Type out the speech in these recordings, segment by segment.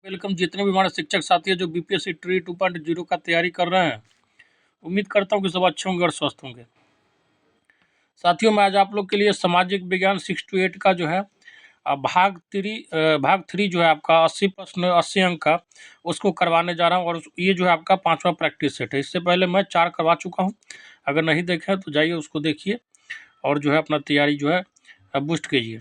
Welcome जितने भी हमारे शिक्षक साथी हैं जो बीपीएससी ट्री 2.0 का तैयारी कर रहे हैं। उम्मीद करता हूं कि सब अच्छे होंगे और स्वस्थ होंगे। साथियों, मैं आज आप लोग के लिए सामाजिक विज्ञान 6 to 8 का जो है भाग थ्री जो है आपका 80 प्रश्न 80 अंक का उसको करवाने जा रहा हूं। और ये जो है आपका 5वां प्रैक्टिस सेट है। इससे पहले मैं 4 करवा चुका हूँ। अगर नहीं देखे तो जाइए उसको देखिए और जो है अपना तैयारी जो है बूस्ट कीजिए।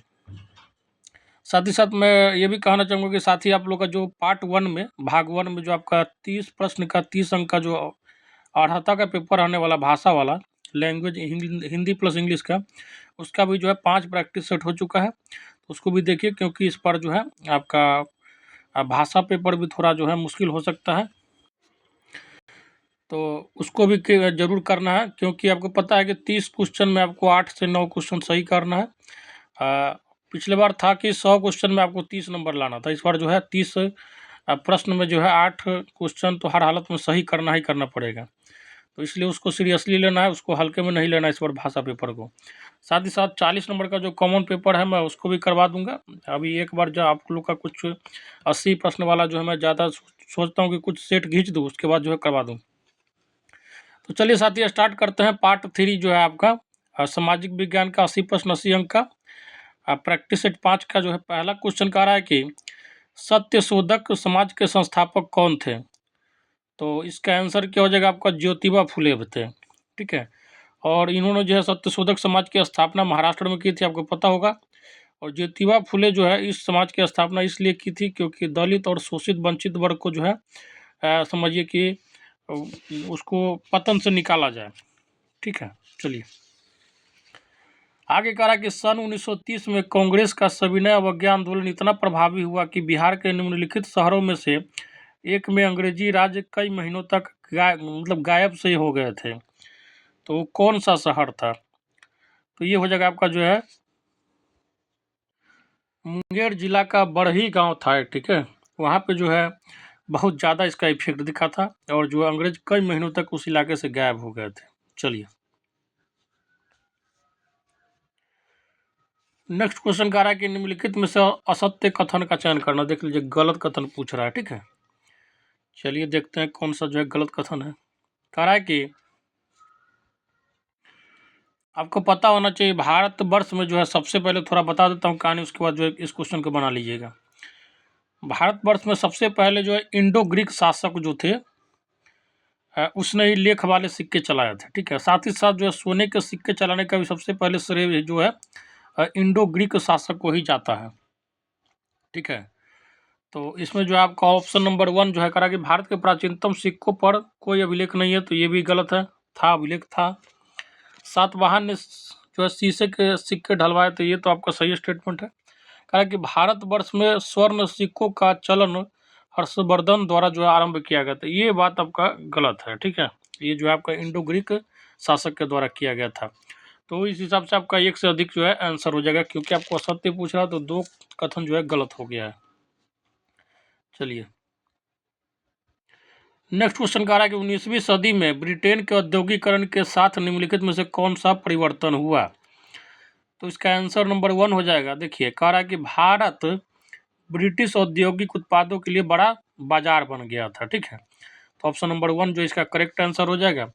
साथ ही साथ मैं ये भी कहना चाहूँगा कि साथ ही आप लोग का जो पार्ट 1 में भाग 1 में जो आपका 30 प्रश्न का 30 अंक का जो अर्हता का पेपर आने वाला भाषा वाला लैंग्वेज हिंदी प्लस इंग्लिश का, उसका भी जो है 5 प्रैक्टिस सेट हो चुका है। तो उसको भी देखिए, क्योंकि इस पर जो है आपका भाषा पेपर भी थोड़ा जो है मुश्किल हो सकता है। तो उसको भी ज़रूर करना है, क्योंकि आपको पता है कि 30 क्वेश्चन में आपको 8 से 9 क्वेश्चन सही करना है। पिछले बार था कि 100 क्वेश्चन में आपको 30 नंबर लाना था। इस बार जो है 30 प्रश्न में जो है 8 क्वेश्चन तो हर हालत में सही करना ही करना पड़ेगा। तो इसलिए उसको सीरियसली लेना है, उसको हल्के में नहीं लेना है इस बार भाषा पेपर को। साथ ही साथ 40 नंबर का जो कॉमन पेपर है मैं उसको भी करवा दूंगा। अभी एक बार जो आप लोग का कुछ 80 प्रश्न वाला जो है मैं ज़्यादा सोचता हूँ कि कुछ सेट खींच दूँ, उसके बाद जो है करवा दूँ। तो चलिए साथी, स्टार्ट करते हैं। पार्ट 3 जो है आपका सामाजिक विज्ञान का 80 प्रश्न 80 अंक का प्रैक्टिस सेट 5 का जो है पहला क्वेश्चन कह रहा है कि सत्यशोधक समाज के संस्थापक कौन थे। तो इसका आंसर क्या हो जाएगा आपका, ज्योतिबा फुले थे। ठीक है। और इन्होंने जो है सत्यशोधक समाज की स्थापना महाराष्ट्र में की थी, आपको पता होगा। और ज्योतिबा फुले जो है इस समाज की स्थापना इसलिए की थी क्योंकि दलित और शोषित वंचित वर्ग को जो है समझिए कि उसको पतन से निकाला जाए। ठीक है, चलिए आगे कह रहा कि सन 1930 में कांग्रेस का सविनय अवज्ञा आंदोलन इतना प्रभावी हुआ कि बिहार के निम्नलिखित शहरों में से एक में अंग्रेजी राज कई महीनों तक गायब से ही हो गए थे। तो कौन सा शहर था? तो ये हो जाएगा आपका जो है मुंगेर जिला का बड़ही गांव था। ठीक है, वहाँ पे जो है बहुत ज़्यादा इसका इफेक्ट दिखा था और जो अंग्रेज कई महीनों तक उस इलाके से गायब हो गए थे। चलिए नेक्स्ट क्वेश्चन कह रहा है कि निम्नलिखित में से असत्य कथन का चयन करना। देख लीजिए, गलत कथन पूछ रहा है। ठीक है, चलिए देखते हैं कौन सा जो है गलत कथन है। कह रहा है कि आपको पता होना चाहिए भारतवर्ष में जो है, सबसे पहले थोड़ा बता देता हूँ कहानी, उसके बाद जो है इस क्वेश्चन को बना लीजिएगा। भारतवर्ष में सबसे पहले जो है इंडो ग्रीक शासक जो थे उसने ही लेख वाले सिक्के चलाए थे। ठीक है, साथ ही साथ जो है सोने के सिक्के चलाने का भी सबसे पहले श्रेय जो है इंडो ग्रीक शासक को ही जाता है। ठीक है, तो इसमें जो है आपका ऑप्शन नंबर 1 जो है करा कि भारत के प्राचीनतम सिक्कों पर कोई अभिलेख नहीं है, तो ये भी गलत है। था, अभिलेख था। सातवाहन ने जो है शीशे के सिक्के ढलवाए, तो ये तो आपका सही स्टेटमेंट है। कहा कि भारतवर्ष में स्वर्ण सिक्कों का चलन हर्षवर्धन द्वारा जो है आरंभ किया गया था, ये बात आपका गलत है। ठीक है, ये जो है आपका इंडो ग्रीक शासक के द्वारा किया गया था। तो इस हिसाब से आपका एक से अधिक जो है आंसर हो जाएगा, क्योंकि आपको असत्य पूछ रहा तो 2 कथन जो है गलत हो गया है। चलिए नेक्स्ट क्वेश्चन कह रहा है कि 19वीं सदी में ब्रिटेन के औद्योगिकरण के साथ निम्नलिखित में से कौन सा परिवर्तन हुआ। तो इसका आंसर नंबर 1 हो जाएगा। देखिए, कह रहा है कि भारत ब्रिटिश औद्योगिक उत्पादों के लिए बड़ा बाजार बन गया था। ठीक है, तो ऑप्शन नंबर 1 जो इसका करेक्ट आंसर हो जाएगा।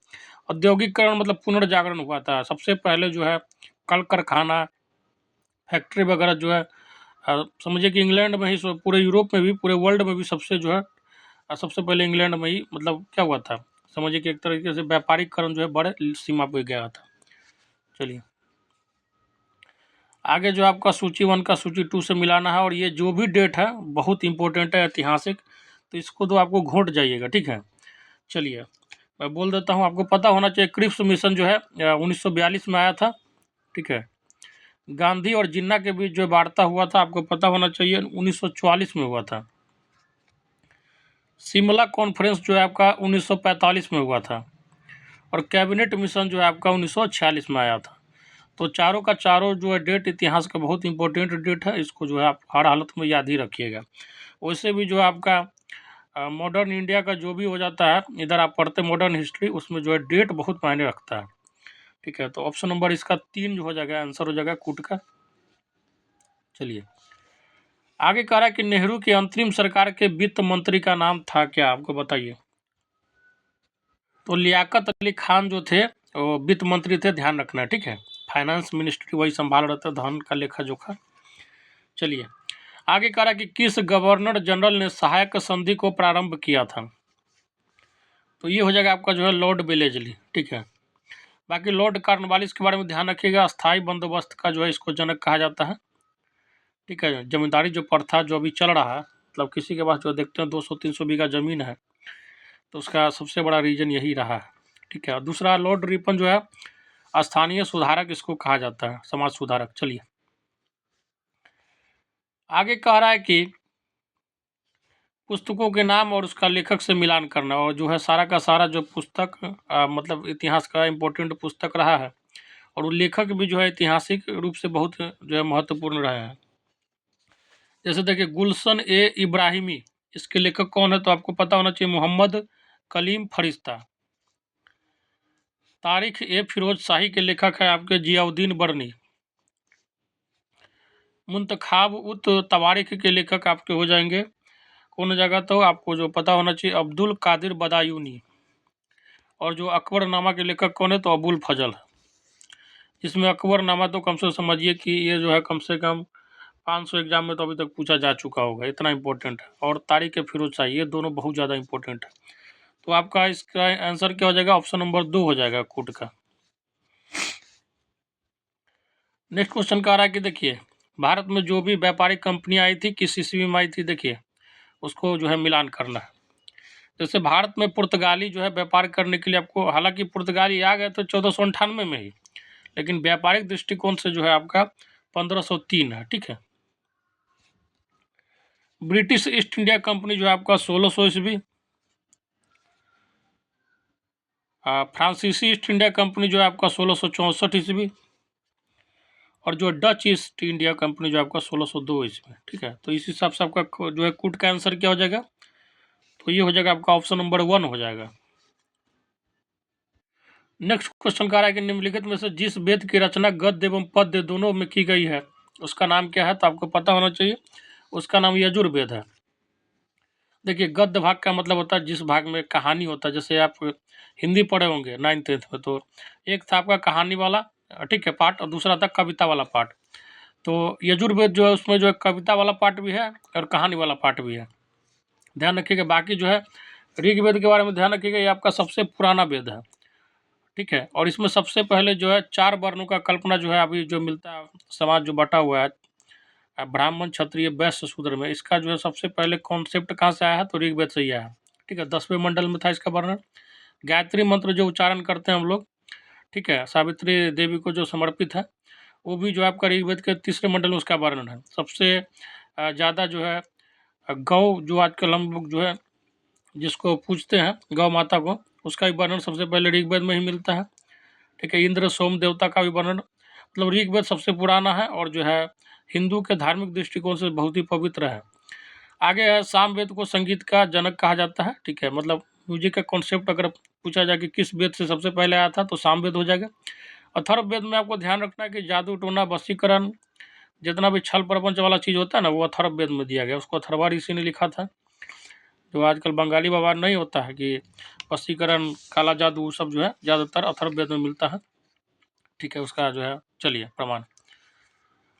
औद्योगिकरण मतलब पुनर्जागरण हुआ था। सबसे पहले जो है कल कारखाना फैक्ट्री वगैरह जो है समझिए कि इंग्लैंड में ही, पूरे यूरोप में भी, पूरे वर्ल्ड में भी सबसे जो है सबसे पहले इंग्लैंड में ही मतलब क्या हुआ था, समझिए कि एक तरीके से व्यापारीकरण जो है बड़े सीमा पे गया था। चलिए आगे जो आपका सूची 1 का सूची 2 से मिलाना है, और ये जो भी डेट है बहुत इंपॉर्टेंट है, ऐतिहासिक, तो इसको तो आपको घोट जाइएगा। ठीक है, चलिए मैं बोल देता हूँ। आपको पता होना चाहिए क्रिप्स मिशन जो है 1942 में आया था। ठीक है, गांधी और जिन्ना के बीच जो वार्ता हुआ था आपको पता होना चाहिए 1944 में हुआ था। शिमला कॉन्फ्रेंस जो है आपका 1945 में हुआ था, और कैबिनेट मिशन जो है आपका 1946 में आया था। तो चारों का चारों जो है डेट इतिहास का बहुत इंपॉर्टेंट डेट है, इसको जो है आप हर हालत में याद ही रखिएगा। वैसे भी जो है आपका मॉडर्न इंडिया का जो भी हो जाता है, इधर आप पढ़ते मॉडर्न हिस्ट्री, उसमें जो है डेट बहुत मायने रखता है। ठीक है, तो ऑप्शन नंबर इसका 3 जो हो जाएगा आंसर हो जाएगा कूट का। चलिए आगे कह रहा है कि नेहरू की अंतरिम सरकार के वित्त मंत्री का नाम था क्या, आपको बताइए। तो लियाकत अली खान जो थे वो वित्त मंत्री थे, ध्यान रखना है, ठीक है। फाइनेंस मिनिस्ट्री वही संभाल रहे थे, धन का लेखा जोखा। चलिए आगे कह रहा है कि किस गवर्नर जनरल ने सहायक संधि को प्रारंभ किया था। तो ये हो जाएगा आपका जो है लॉर्ड वेलेस्ली, ठीक है। बाकी लॉर्ड कॉर्नवालिस के बारे में ध्यान रखिएगा, स्थायी बंदोबस्त का जो है इसको जनक कहा जाता है, ठीक है। जमींदारी जो प्रथा जो अभी चल रहा है, मतलब किसी के पास जो देखते हैं 200-300 बीघा जमीन है, तो उसका सबसे बड़ा रीजन यही रहा है, ठीक है। दूसरा लॉर्ड रिपन जो है स्थानीय सुधारक इसको कहा जाता है, समाज सुधारक। चलिए आगे कह रहा है कि पुस्तकों के नाम और उसका लेखक से मिलान करना, और जो है सारा का सारा जो पुस्तक मतलब इतिहास का इम्पोर्टेंट पुस्तक रहा है, और वो लेखक भी जो है ऐतिहासिक रूप से बहुत जो है महत्वपूर्ण रहे हैं। जैसे देखिए गुलशन ए इब्राहिमी, इसके लेखक कौन है, तो आपको पता होना चाहिए मोहम्मद कलीम फरिश्ता। तारिख ए फिरोज शाही के लेखक है आपके जियाउद्दीन बर्नी। मुंतखाब उत तवारिख के लेखक आपके हो जाएंगे कौन जगह, तो आपको जो पता होना चाहिए अब्दुल कादिर बदायूनी। और जो अकबरनामा के लेखक कौन है, तो अबुल फजल है। इसमें अकबरनामा तो कम से समझिए कि ये जो है कम से कम 500 एग्जाम में तो अभी तक पूछा जा चुका होगा, इतना इंपॉर्टेंट है। और तारिख फिरोज शाही, ये दोनों बहुत ज़्यादा इंपॉर्टेंट है। तो आपका इसका आंसर क्या हो जाएगा, ऑप्शन नंबर 2 हो जाएगा कोड का। नेक्स्ट क्वेश्चन का आ रहा है कि देखिए भारत में जो भी व्यापारिक कंपनियां आई थी किस ईस्वी में आई थी, देखिए उसको जो है मिलान करना है। जैसे भारत में पुर्तगाली जो है व्यापार करने के लिए आपको, हालांकि पुर्तगाली आ गए तो 1498 में ही, लेकिन व्यापारिक दृष्टिकोण से जो है आपका 1503 है, ठीक है। ब्रिटिश ईस्ट इंडिया कंपनी जो है आपका 1600 ईस्वी। फ्रांसीसी ईस्ट इंडिया कंपनी जो है आपका 1664 ईस्वी। और जो डच ईस्ट इंडिया कंपनी जो आपका 1602 ईस्वी, ठीक है। तो इस हिसाब से आपका जो है कूट का आंसर क्या हो जाएगा, तो ये हो जाएगा आपका ऑप्शन नंबर 1 हो जाएगा। नेक्स्ट क्वेश्चन का रहा है कि निम्नलिखित में से जिस वेद की रचना गद्य एवं पद्य दोनों में की गई है उसका नाम क्या है, तो आपको पता होना चाहिए उसका नाम यजुर्वेद है। देखिए गद्य भाग का मतलब होता है जिस भाग में कहानी होता है, जैसे आप हिंदी पढ़े होंगे 9th-10th में, तो एक था आपका कहानी वाला, ठीक है, पार्ट, और दूसरा था कविता वाला पार्ट। तो यजुर्वेद जो है उसमें जो है कविता वाला पार्ट भी है और कहानी वाला पार्ट भी है, ध्यान रखिएगा। बाकी जो है ऋग्वेद के बारे में ध्यान रखिएगा, ये आपका सबसे पुराना वेद है, ठीक है। और इसमें सबसे पहले जो है 4 वर्णों का कल्पना जो है अभी जो मिलता है, समाज जो बटा हुआ है ब्राह्मण क्षत्रिय वैश्य शूद्र में, इसका जो है सबसे पहले कॉन्सेप्ट कहाँ से आया है, तो ऋग्वेद से ही आया है, ठीक है। 10वें मंडल में था इसका वर्णन। गायत्री मंत्र जो उच्चारण करते हैं हम लोग, ठीक है, सावित्री देवी को जो समर्पित है, वो भी जो आपका ऋग्वेद के 3रे मंडल में उसका वर्णन है। सबसे ज़्यादा जो है गौ जो आजकल हम लोग जो है जिसको पूजते हैं गौ माता को, उसका भी वर्णन सबसे पहले ऋग्वेद में ही मिलता है, ठीक है। इंद्र सोम देवता का भी वर्णन, मतलब ऋग्वेद सबसे पुराना है और जो है हिंदू के धार्मिक दृष्टिकोण से बहुत ही पवित्र है। आगे है सामवेद को संगीत का जनक कहा जाता है, ठीक है। मतलब म्यूजिक का कॉन्सेप्ट अगर पूछा जाए कि किस वेद से सबसे पहले आया था, तो सामवेद हो जाएगा। अथर्ववेद में आपको ध्यान रखना है कि जादू टोना वशीकरण जितना भी छल प्रपंच वाला चीज़ होता है ना, वो अथर्ववेद में दिया गया, उसको अथर्वा ऋषि ने लिखा था। जो आजकल बंगाली बाबा नहीं होता है कि वशीकरण काला जादू सब जो है ज़्यादातर अथर्ववेद में मिलता है, ठीक है। उसका जो है चलिए प्रमाण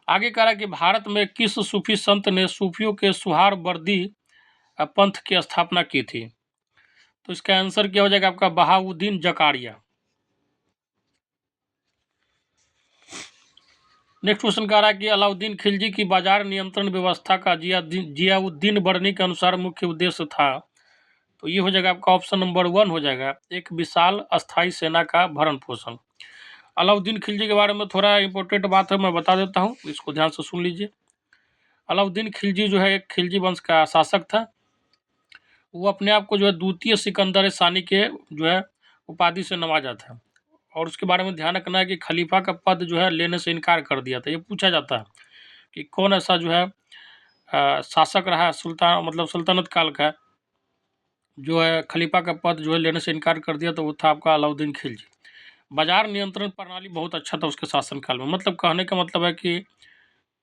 आगे कह रहा है कि भारत में किस सूफी संत ने सूफियों के सुहारवर्दी पंथ की स्थापना की थी, तो इसका आंसर क्या हो जाएगा आपका बहाउद्दीन जकारिया। नेक्स्ट क्वेश्चन कह रहा है कि अलाउद्दीन खिलजी की बाजार नियंत्रण व्यवस्था का जियाउद्दीन बर्नी के अनुसार मुख्य उद्देश्य था, तो ये हो जाएगा आपका ऑप्शन नंबर 1 हो जाएगा, एक विशाल अस्थायी सेना का भरण पोषण। अलाउद्दीन खिलजी के बारे में थोड़ा इंपॉर्टेंट बात है, मैं बता देता हूँ, इसको ध्यान से सुन लीजिए। अलाउद्दीन खिलजी जो है एक खिलजी वंश का शासक था। वो अपने आप को जो है द्वितीय सिकंदर सानी के जो है उपाधि से नवाजा था। और उसके बारे में ध्यान रखना है कि खलीफा का पद जो है लेने से इनकार कर दिया था। ये पूछा जाता है कि कौन ऐसा जो है शासक रहा सुल्तान मतलब सल्तनत काल का, जो है खलीफा का पद जो है लेने से इनकार कर दिया, तो वो था आपका अलाउद्दीन खिलजी। बाजार नियंत्रण प्रणाली बहुत अच्छा था उसके शासनकाल में, मतलब कहने का मतलब है कि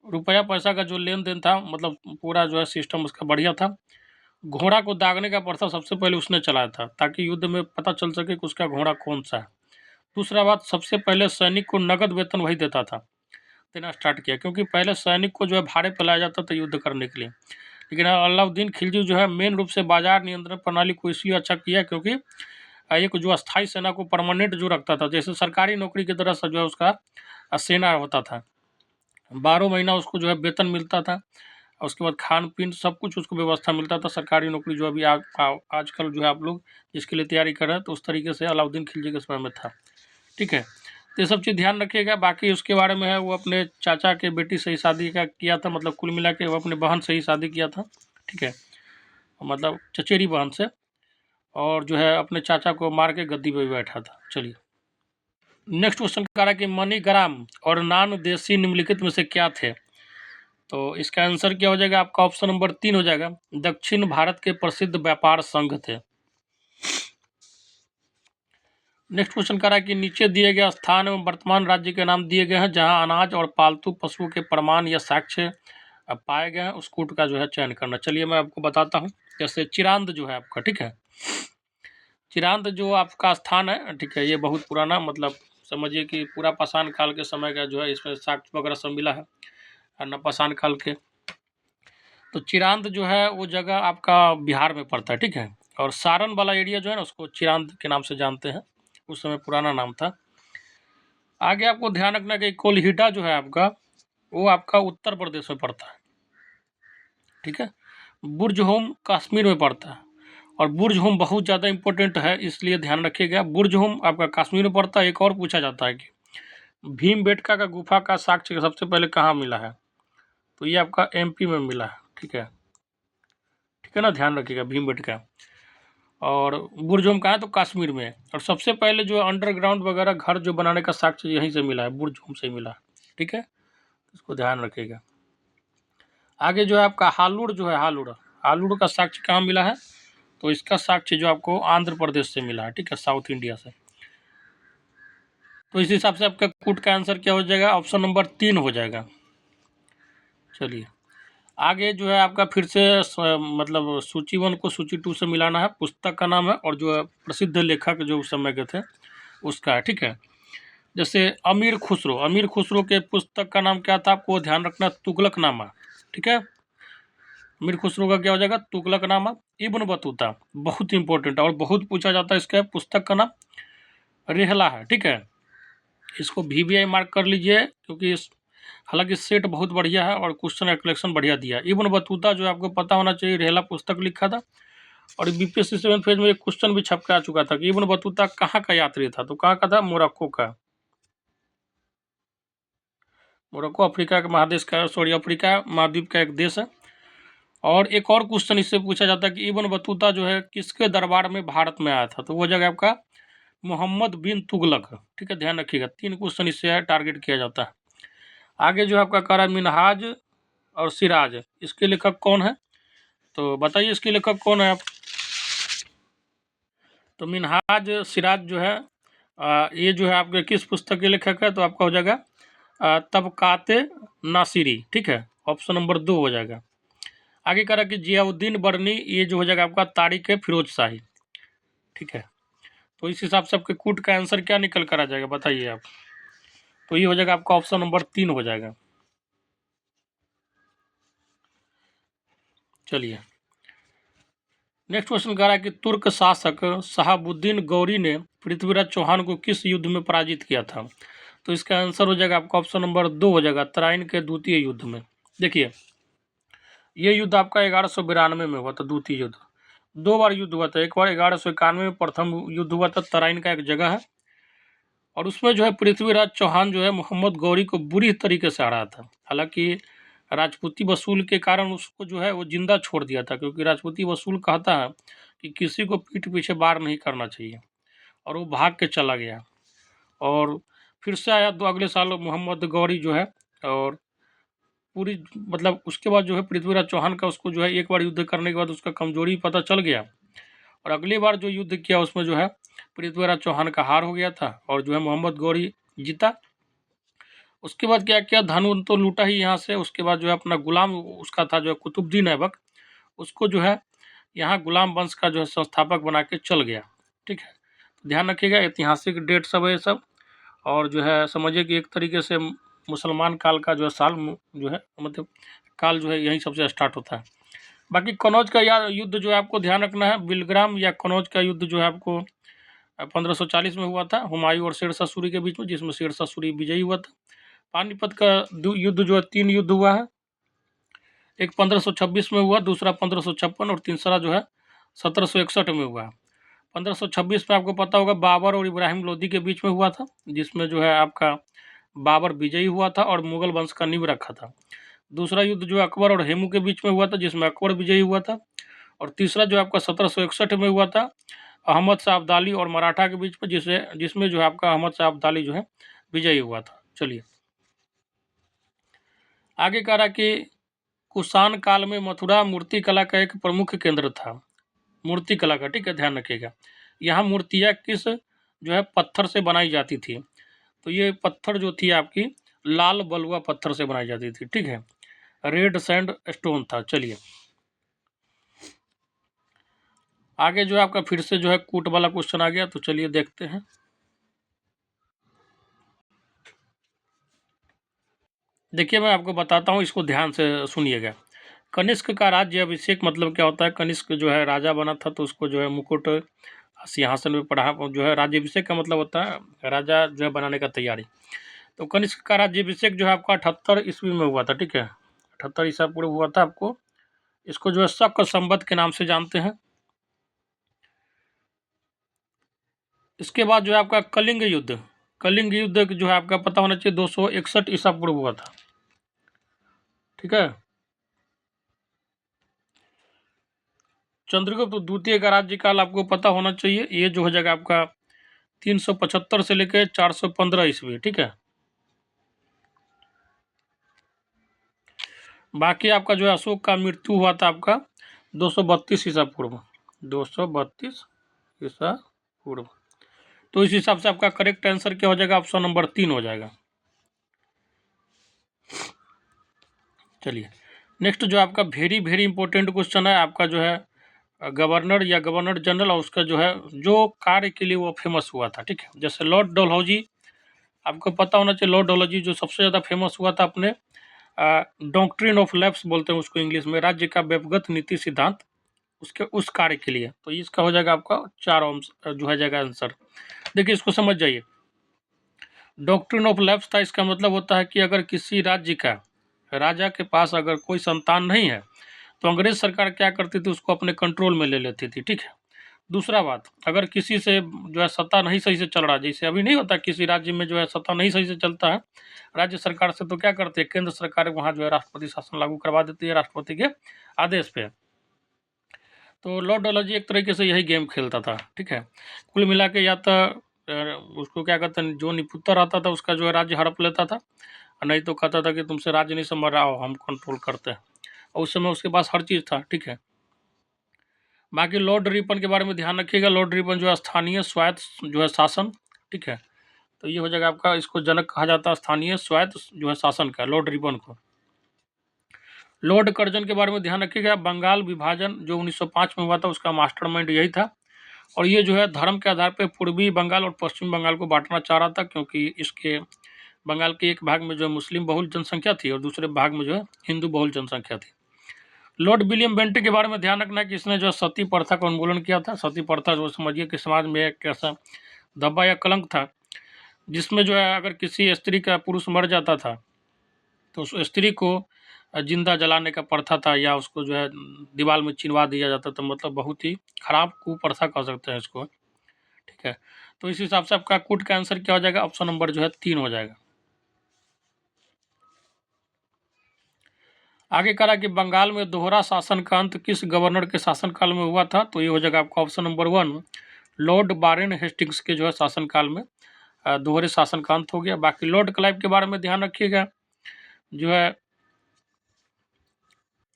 रुपया पैसा का जो लेन देन था, मतलब पूरा जो है सिस्टम उसका बढ़िया था। घोड़ा को दागने का प्रथा सबसे पहले उसने चलाया था, ताकि युद्ध में पता चल सके कि उसका घोड़ा कौन सा है। दूसरा बात, सबसे पहले सैनिक को नगद वेतन वही देता था, देना स्टार्ट किया, क्योंकि पहले सैनिक को जो है भाड़े पे लाया जाता था युद्ध करने के लिए। लेकिन अलाउद्दीन खिलजी जो है मेन रूप से बाजार नियंत्रण प्रणाली को इसलिए अच्छा किया, क्योंकि एक जो अस्थायी सेना को परमानेंट जो रखता था, जैसे सरकारी नौकरी की तरह से जो है उसका सेना होता था। 12 महीना उसको जो है वेतन मिलता था, और उसके बाद खान-पीन सब कुछ उसको व्यवस्था मिलता था। सरकारी नौकरी जो अभी आजकल जो है आप लोग जिसके लिए तैयारी कर रहे हैं, तो उस तरीके से अलाउद्दीन खिलजी के समय में था। ठीक है? तो ये सब चीज़ ध्यान रखिएगा। बाकी उसके बारे में है, वो अपने चाचा के बेटी से ही शादी का किया था, मतलब कुल मिला के वो अपने बहन से ही शादी किया था। ठीक है? मतलब चचेरी बहन से, और जो है अपने चाचा को मार के गद्दी पे बैठा था। चलिए, नेक्स्ट क्वेश्चन कह रहा है कि मनीग्राम और नान देशी निम्नलिखित में से क्या थे? तो इसका आंसर क्या हो जाएगा आपका? ऑप्शन नंबर 3 हो जाएगा, दक्षिण भारत के प्रसिद्ध व्यापार संघ थे। नेक्स्ट क्वेश्चन कह रहा है कि नीचे दिए गए स्थान एवं वर्तमान राज्य के नाम दिए गए हैं जहां अनाज और पालतू पशुओं के प्रमाण या साक्ष्य पाए गए हैं, उस कूट का जो है चयन करना। चलिए मैं आपको बताता हूँ। जैसे चिरांद जो है आपका, ठीक है, चिरांद जो आपका स्थान है, ठीक है, ये बहुत पुराना, मतलब समझिए कि पूरा पाषाण काल के समय का जो है इसमें साक्ष्य वगैरह सब मिला है, न पाषाण काल के। तो चिरांद जो है वो जगह आपका बिहार में पड़ता है, ठीक है, और सारण वाला एरिया जो है ना उसको चिरांद के नाम से जानते हैं, उस समय पुराना नाम था। आगे आपको ध्यान रखना कि कोल्हिटा जो है आपका, वो आपका उत्तर प्रदेश में पड़ता है, ठीक है। बुर्जहोम कश्मीर में पड़ता है, और बुर्जहोम बहुत ज़्यादा इंपॉर्टेंट है, इसलिए ध्यान रखिएगा। बुर्जहोम आपका कश्मीर में पड़ता है। एक और पूछा जाता है कि भीमबेटका का गुफा का साक्ष्य सबसे पहले कहाँ मिला है? तो ये आपका एमपी में मिला है, ठीक है, ठीक है ना, ध्यान रखिएगा भीमबेटका। और बुर्जहोम कहाँ है? तो कश्मीर में है। और सबसे पहले जो अंडरग्राउंड वगैरह घर जो बनाने का साक्ष्य यहीं से मिला है, बुर्जहोम से मिला है, ठीक है, इसको ध्यान रखिएगा। आगे जो है आपका हालुड़ जो है, हालुड़ का साक्ष्य कहाँ मिला है? तो इसका साक्ष्य जो आपको आंध्र प्रदेश से मिला है, ठीक है, साउथ इंडिया से। तो इस हिसाब से आपका कूट का आंसर क्या हो जाएगा? ऑप्शन नंबर 3 हो जाएगा। चलिए, आगे जो है आपका फिर से मतलब सूची 1 को सूची 2 से मिलाना है। पुस्तक का नाम है और जो है प्रसिद्ध लेखक जो उस समय के थे उसका है, ठीक है। जैसे अमीर खुसरो के पुस्तक का नाम क्या था? आपको ध्यान रखना, तुगलकनामा, ठीक है। अमीर खुसरो का क्या हो जाएगा? तुगलकनामा। इब्न बतूता, बहुत इंपॉर्टेंट और बहुत पूछा जाता है, इसका पुस्तक का नाम रेहला है, ठीक है। इसको VVI मार्क कर लीजिए, क्योंकि इस हालांकि सेट बहुत बढ़िया है और क्वेश्चन कलेक्शन बढ़िया दिया। इब्न बतूता जो आपको पता होना चाहिए, रेहला पुस्तक लिखा था, और BPSC 7 फेज में एक क्वेश्चन भी छप के आ चुका था कि इब्न बतूता कहाँ का यात्री था? तो कहाँ का था? मोरक्को का। मोरक्को अफ्रीका के महादेश का, सॉरी, अफ्रीका महाद्वीप का एक देश है। और एक और क्वेश्चन इससे पूछा जाता है कि इब्न बतूता जो है किसके दरबार में भारत में आया था? तो वो जगह आपका मोहम्मद बिन तुगलक, ठीक है, ध्यान रखिएगा। 3 क्वेश्चन इससे टारगेट किया जाता है। आगे जो आपका कह रहा है मिनहाज और सिराज, इसके लेखक कौन है? तो बताइए इसके लेखक कौन है आप? तो मिनहाज सिराज जो है ये जो है आपके किस पुस्तक के लेखक है? तो आपका हो जाएगा तबकाते नासिरी, ठीक है, ऑप्शन नंबर 2 हो जाएगा। आगे कह रहा है कि जियाउद्दीन बर्नी, ये जो हो जाएगा आपका तारिक फिरोज शाही, ठीक है। तो इस हिसाब से आपके कूट का आंसर क्या निकल कर आ जाएगा, बताइए आप? तो ये हो जाएगा आपका ऑप्शन नंबर 3 हो जाएगा। चलिए, नेक्स्ट क्वेश्चन कह रहा है कि तुर्क शासक शहाबुद्दीन गौरी ने पृथ्वीराज चौहान को किस युद्ध में पराजित किया था? तो इसका आंसर हो जाएगा आपका ऑप्शन नंबर 2 हो जाएगा, तराइन के द्वितीय युद्ध में। देखिए, ये युद्ध आपका 1192 में हुआ था, द्वितीय युद्ध। 2 बार युद्ध हुआ था, एक बार 1191 में प्रथम युद्ध हुआ था, तराइन का एक जगह है, और उसमें जो है पृथ्वीराज चौहान जो है मोहम्मद गौरी को बुरी तरीके से हराया था। हालांकि राजपूती वसूल के कारण उसको जो है वो जिंदा छोड़ दिया था, क्योंकि राजपूती वसूल कहता है कि किसी को पीठ पीछे वार नहीं करना चाहिए, और वो भाग के चला गया। और फिर से आया तो अगले साल मोहम्मद गौरी जो है, और पूरी मतलब उसके बाद जो है पृथ्वीराज चौहान का उसको जो है एक बार युद्ध करने के बाद उसका कमजोरी पता चल गया, और अगली बार जो युद्ध किया उसमें जो है पृथ्वीराज चौहान का हार हो गया था, और जो है मोहम्मद गौरी जीता। उसके बाद क्या किया, धानु तो लूटा ही यहाँ से। उसके बाद जो है अपना गुलाम उसका था जो है कुतुबुद्दीन ऐबक, उसको जो है यहाँ गुलाम वंश का जो है संस्थापक बना के चल गया। ठीक है, तो ध्यान रखिएगा ऐतिहासिक डेट सब है ये सब। और जो है समझिए कि एक तरीके से मुसलमान काल का जो है साल जो है मतलब काल जो है यहीं सबसे स्टार्ट होता है। बाकी कनौज का या युद्ध जो है आपको ध्यान रखना है, बिलग्राम या कनौज का युद्ध जो है आपको 1540 में हुआ था हुमायूं और शेरशाह सूरी के बीच में, जिसमें शेरशाह सूरी विजयी हुआ था। पानीपत का युद्ध जो है 3 युद्ध हुआ है, एक 1526 में हुआ, दूसरा 1556 और तीसरा जो है 1761 में हुआ है। 1526 में आपको पता होगा बाबर और इब्राहिम लोदी के बीच में हुआ था, जिसमें जो है आपका बाबर विजयी हुआ था और मुगल वंश का नींव रखा था। दूसरा युद्ध जो अकबर और हेमू के बीच में हुआ था, जिसमें अकबर विजयी हुआ था। और तीसरा जो आपका 1761 में हुआ था अहमद शाह अब्दाली और मराठा के बीच में, जिसमें जो है आपका अहमद शाह अब्दाली जो है विजयी हुआ था। चलिए आगे कह रहा कि कुषाण काल में मथुरा मूर्ति कला का एक प्रमुख केंद्र था। मूर्ति कला का, ठीक है, ध्यान रखिएगा। यहाँ मूर्तियाँ किस जो है पत्थर से बनाई जाती थी, तो ये पत्थर जो थी आपकी लाल बलुआ पत्थर से बनाई जाती थी। ठीक है, रेड सैंड स्टोन था। चलिए आगे जो है आपका फिर से जो है कूट वाला क्वेश्चन आ गया, तो चलिए देखते हैं। देखिए मैं आपको बताता हूँ, इसको ध्यान से सुनिएगा। कनिष्क का राज्य अभिषेक मतलब क्या होता है, कनिष्क जो है राजा बना था तो उसको जो है मुकुट सिंहासन में पढ़ा जो है राज्याभिषेक का मतलब होता है राजा जो है बनाने का तैयारी। तो कनिष्क का राज्याभिषेक जो है आपका 78 ईस्वी में हुआ था। ठीक है, 78 ईसा पूर्व हुआ था। आपको इसको जो है शक संवत के नाम से जानते हैं। इसके बाद जो है आपका कलिंग युद्ध, कलिंग युद्ध जो है आपका पता होना चाहिए 261 ईसा पूर्व हुआ था। ठीक है, चंद्रगुप्त द्वितीय का राज्यकाल आपको पता होना चाहिए, ये जो हो जाएगा आपका 375 से लेकर 415 ईस्वी। ठीक है, बाकी आपका जो है अशोक का मृत्यु हुआ था आपका 232 ईसा पूर्व, 232 ईसा पूर्व। तो इस हिसाब से आपका करेक्ट आंसर क्या हो जाएगा, ऑप्शन नंबर 3 हो जाएगा। चलिए नेक्स्ट जो आपका वेरी वेरी इंपॉर्टेंट क्वेश्चन है आपका जो है गवर्नर या गवर्नर जनरल और उसका जो है जो कार्य के लिए वो फेमस हुआ था। ठीक है, जैसे लॉर्ड डलहौजी, आपको पता होना चाहिए लॉर्ड डलहौजी जो सबसे ज़्यादा फेमस हुआ था अपने डॉक्ट्रिन ऑफ लैप्स बोलते हैं उसको इंग्लिश में, राज्य का व्यक्तिगत नीति सिद्धांत, उसके उस कार्य के लिए। तो इसका हो जाएगा आपका 4 जो है जाएगा आंसर। देखिए इसको समझ जाइए, डॉक्ट्रिन ऑफ लैप्स था, इसका मतलब होता है कि अगर किसी राज्य का राजा के पास अगर कोई संतान नहीं है तो अंग्रेज सरकार क्या करती थी, उसको अपने कंट्रोल में ले लेती थी। ठीक है, दूसरा बात, अगर किसी से जो है सत्ता नहीं सही से चल रहा, जैसे अभी नहीं होता किसी राज्य में जो है सत्ता नहीं सही से चलता है राज्य सरकार से, तो क्या करते हैं केंद्र सरकार वहाँ जो है राष्ट्रपति शासन लागू करवा देती है राष्ट्रपति के आदेश पे। तो लॉर्ड डलहौजी एक तरीके से यही गेम खेलता था। ठीक है, कुल मिला के या तो उसको क्या कहते हैं जो निपुत्र रहता था उसका जो है राज्य हड़प लेता था, और नहीं तो कहता था कि तुमसे राज्य नहीं संभल रहा हो, हम कंट्रोल करते हैं। और उस समय उसके पास हर चीज़ था। ठीक है, बाकी लॉर्ड रिपन के बारे में ध्यान रखिएगा, लॉर्ड रिपन जो है स्थानीय स्वायत्त जो है शासन। ठीक है, तो ये हो जाएगा आपका, इसको जनक कहा जाता है स्थानीय स्वायत्त जो है शासन का, लॉर्ड रिपन को। लॉर्ड कर्जन के बारे में ध्यान रखिएगा, बंगाल विभाजन जो 1905 में हुआ था उसका मास्टरमाइंड यही था, और ये जो है धर्म के आधार पर पूर्वी बंगाल और पश्चिम बंगाल को बांटना चाह रहा था, क्योंकि इसके बंगाल के एक भाग में जो मुस्लिम बहुल जनसंख्या थी और दूसरे भाग में जो है हिंदू बहुल जनसंख्या थी। लॉर्ड विलियम बेंटिक के बारे में ध्यान रखना है कि इसने जो सती प्रथा का उन्मूलन किया था। सती प्रथा जो समझिए कि समाज में एक ऐसा धब्बा या कलंक था जिसमें जो है अगर किसी स्त्री का पुरुष मर जाता था तो उस स्त्री को जिंदा जलाने का प्रथा था, या उसको जो है दीवार में चिनवा दिया जाता था, मतलब बहुत ही खराब कुप्रथा कह सकते हैं इसको। ठीक है, तो इस हिसाब से आपका कूट का आंसर क्या हो जाएगा, ऑप्शन नंबर जो है 3 हो जाएगा। आगे करा कि बंगाल में दोहरा शासन का अंत किस गवर्नर के शासनकाल में हुआ था, तो ये हो जाएगा आपका option number 1 Lord Warren Hastings के जो है शासनकाल में दोहरे शासन का अंत हो गया। बाकी लॉर्ड क्लाइव के बारे में ध्यान रखिएगा, जो है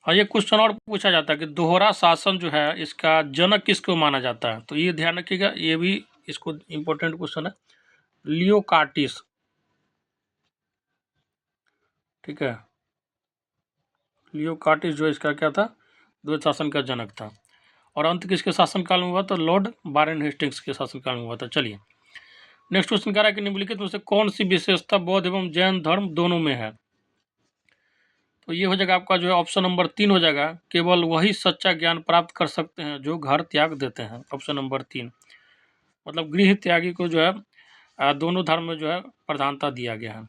और ये क्वेश्चन और पूछा जाता है कि दोहरा शासन जो है इसका जनक किसको माना जाता है, तो ये ध्यान रखिएगा, ये भी इसको इम्पोर्टेंट क्वेश्चन है, लियोकार्टिस। ठीक है। लियो कार्टिस जो इसका क्या था, द्वैत शासन का जनक था। और अंत किसके शासनकाल में हुआ, तो लॉर्ड वारेन हेस्टिंग्स के शासनकाल में हुआ था। चलिए नेक्स्ट क्वेश्चन कह रहा है कि निम्नलिखित में से कौन सी विशेषता बौद्ध एवं जैन धर्म दोनों में है। तो ये हो जाएगा आपका जो है ऑप्शन नंबर 3 हो जाएगा, केवल वही सच्चा ज्ञान प्राप्त कर सकते हैं जो घर त्याग देते हैं। ऑप्शन नंबर 3 मतलब गृह त्यागी को जो है दोनों धर्म में जो है प्रधानता दिया गया है।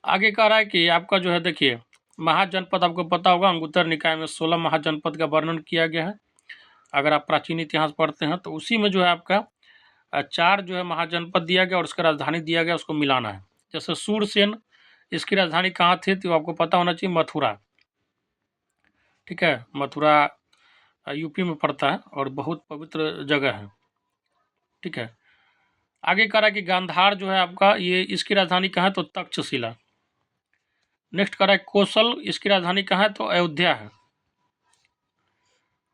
आगे कह रहा है कि आपका जो है देखिए महाजनपद, आपको पता होगा अंगुत्तर निकाय में 16 महाजनपद का वर्णन किया गया है। अगर आप प्राचीन इतिहास पढ़ते हैं तो उसी में जो है आपका 4 जो है महाजनपद दिया गया और उसका राजधानी दिया गया, उसको मिलाना है। जैसे सूरसेन, इसकी राजधानी कहाँ थी, तो आपको पता होना चाहिए मथुरा। ठीक है, मथुरा यूपी में पड़ता है और बहुत पवित्र जगह है। ठीक है, आगे कह रहा है कि गांधार जो है आपका ये इसकी राजधानी कहाँ है, तो तक्षशिला। नेक्स्ट कह रहा है कौशल, इसकी राजधानी कहाँ है, तो अयोध्या है।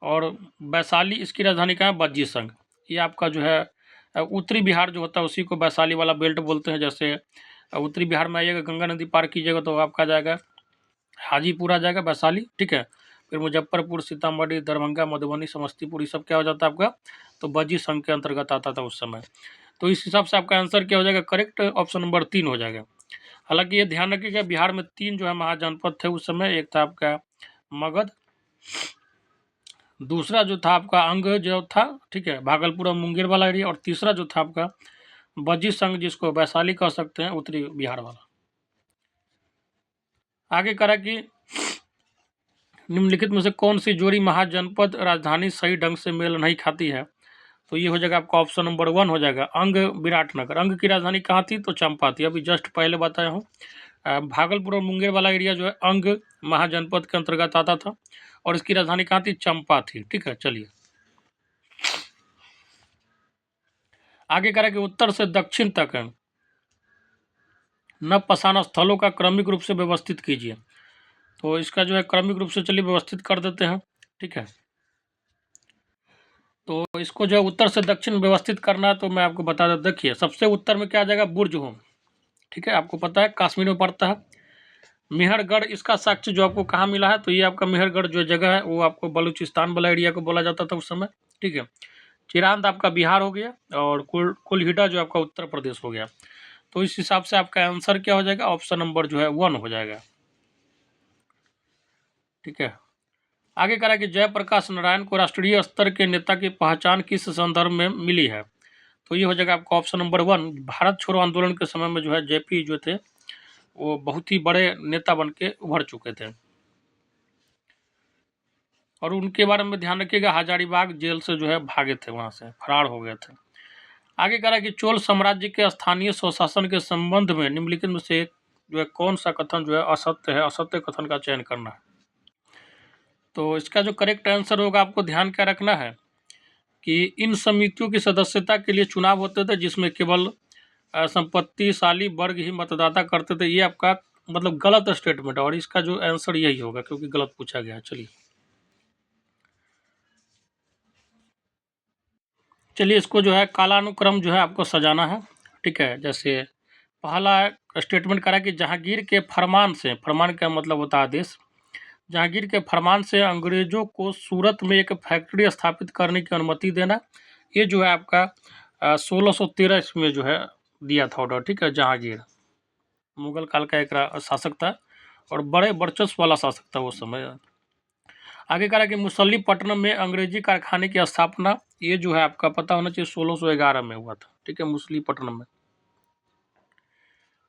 और वैशाली, इसकी राजधानी कहाँ है, बज्जी संघ। ये आपका जो है उत्तरी बिहार जो होता है उसी को वैशाली वाला बेल्ट बोलते हैं। जैसे उत्तरी बिहार में आइएगा, गंगा नदी पार कीजिएगा तो आपका जाएगा हाजीपुर आ जाएगा, वैशाली। ठीक है, फिर मुजफ्फरपुर, सीतामढ़ी, दरभंगा, मधुबनी, समस्तीपुर, ये सब क्या हो जाता है आपका, तो बज्जी संघ के अंतर्गत आता था उस समय। तो इस हिसाब से आपका आंसर क्या हो जाएगा, करेक्ट ऑप्शन नंबर 3 हो जाएगा। हालांकि ये ध्यान रखिएगा बिहार में 3 जो है महाजनपद थे उस समय। एक था आपका मगध, दूसरा जो था आपका अंग जो था, ठीक है, भागलपुर और मुंगेर वाला एरिया, और तीसरा जो था आपका बज्जी संघ, जिसको वैशाली कह सकते हैं, उत्तरी बिहार वाला। आगे करा कि निम्नलिखित में से कौन सी जोड़ी महाजनपद राजधानी सही ढंग से मेल नहीं खाती है। तो ये हो जाएगा आपका ऑप्शन नंबर 1 हो जाएगा, अंग विराटनगर। अंग की राजधानी कहाँ थी, तो चंपा थी। अभी जस्ट पहले बताया हूँ भागलपुर और मुंगेर वाला एरिया जो है अंग महाजनपद के अंतर्गत आता था और इसकी राजधानी कहाँ थी, चंपा थी। ठीक है, चलिए आगे करें कि उत्तर से दक्षिण तक नवपाषाण स्थलों का क्रमिक रूप से व्यवस्थित कीजिए। तो इसका जो है क्रमिक रूप से चलिए व्यवस्थित कर देते हैं। ठीक है, तो इसको जो है उत्तर से दक्षिण व्यवस्थित करना है, तो मैं आपको बता देता, देखिए सबसे उत्तर में क्या आ जाएगा, बुर्ज होम। ठीक है, आपको पता है कश्मीर में पड़ता है। मेहरगढ़, इसका साक्ष्य जो आपको कहाँ मिला है, तो ये आपका मेहरगढ़ जो जगह है वो आपको बलूचिस्तान वाला एरिया को बोला जाता था उस समय। ठीक है, चिरांद आपका बिहार हो गया और कुलहिड़ा जो आपका उत्तर प्रदेश हो गया। तो इस हिसाब से आपका आंसर क्या हो जाएगा, ऑप्शन नंबर जो है 1 हो जाएगा। ठीक है, आगे करा कि जयप्रकाश नारायण को राष्ट्रीय स्तर के नेता की पहचान किस संदर्भ में मिली है। तो ये हो जाएगा आपका ऑप्शन नंबर 1। भारत छोड़ो आंदोलन के समय में जो है जेपी जो थे वो बहुत ही बड़े नेता बन के उभर चुके थे और उनके बारे में ध्यान रखिएगा, हजारीबाग जेल से जो है भागे थे, वहां से फरार हो गए थे। आगे कह रहा है कि चोल साम्राज्य के स्थानीय स्वशासन के संबंध में निम्नलिखित में से जो है कौन सा कथन जो है असत्य है, असत्य कथन का चयन करना है। तो इसका जो करेक्ट आंसर होगा, आपको ध्यान क्या रखना है कि इन समितियों की सदस्यता के लिए चुनाव होते थे जिसमें केवल संपत्तिशाली वर्ग ही मतदाता करते थे। ये आपका मतलब गलत स्टेटमेंट है और इसका जो आंसर यही होगा क्योंकि गलत पूछा गया है। चलिए इसको जो है कालानुक्रम जो है आपको सजाना है। ठीक है, जैसे पहला स्टेटमेंट करा कि जहांगीर के फरमान से, फरमान का मतलब होता है आदेश, जहांगीर के फरमान से अंग्रेजों को सूरत में एक फैक्ट्री स्थापित करने की अनुमति देना। ये जो है आपका 1613 इसमें जो है दिया था ऑर्डर। ठीक है, जहांगीर मुगल काल का एक शासक था और बड़े वर्चस्व वाला शासक था उस समय। आगे कहा कि मुसल्लीपट्टनम में अंग्रेजी कारखाने की स्थापना, ये जो है आपका पता होना चाहिए 1611 में हुआ था। ठीक है, मुसल्लीपट्टनम में।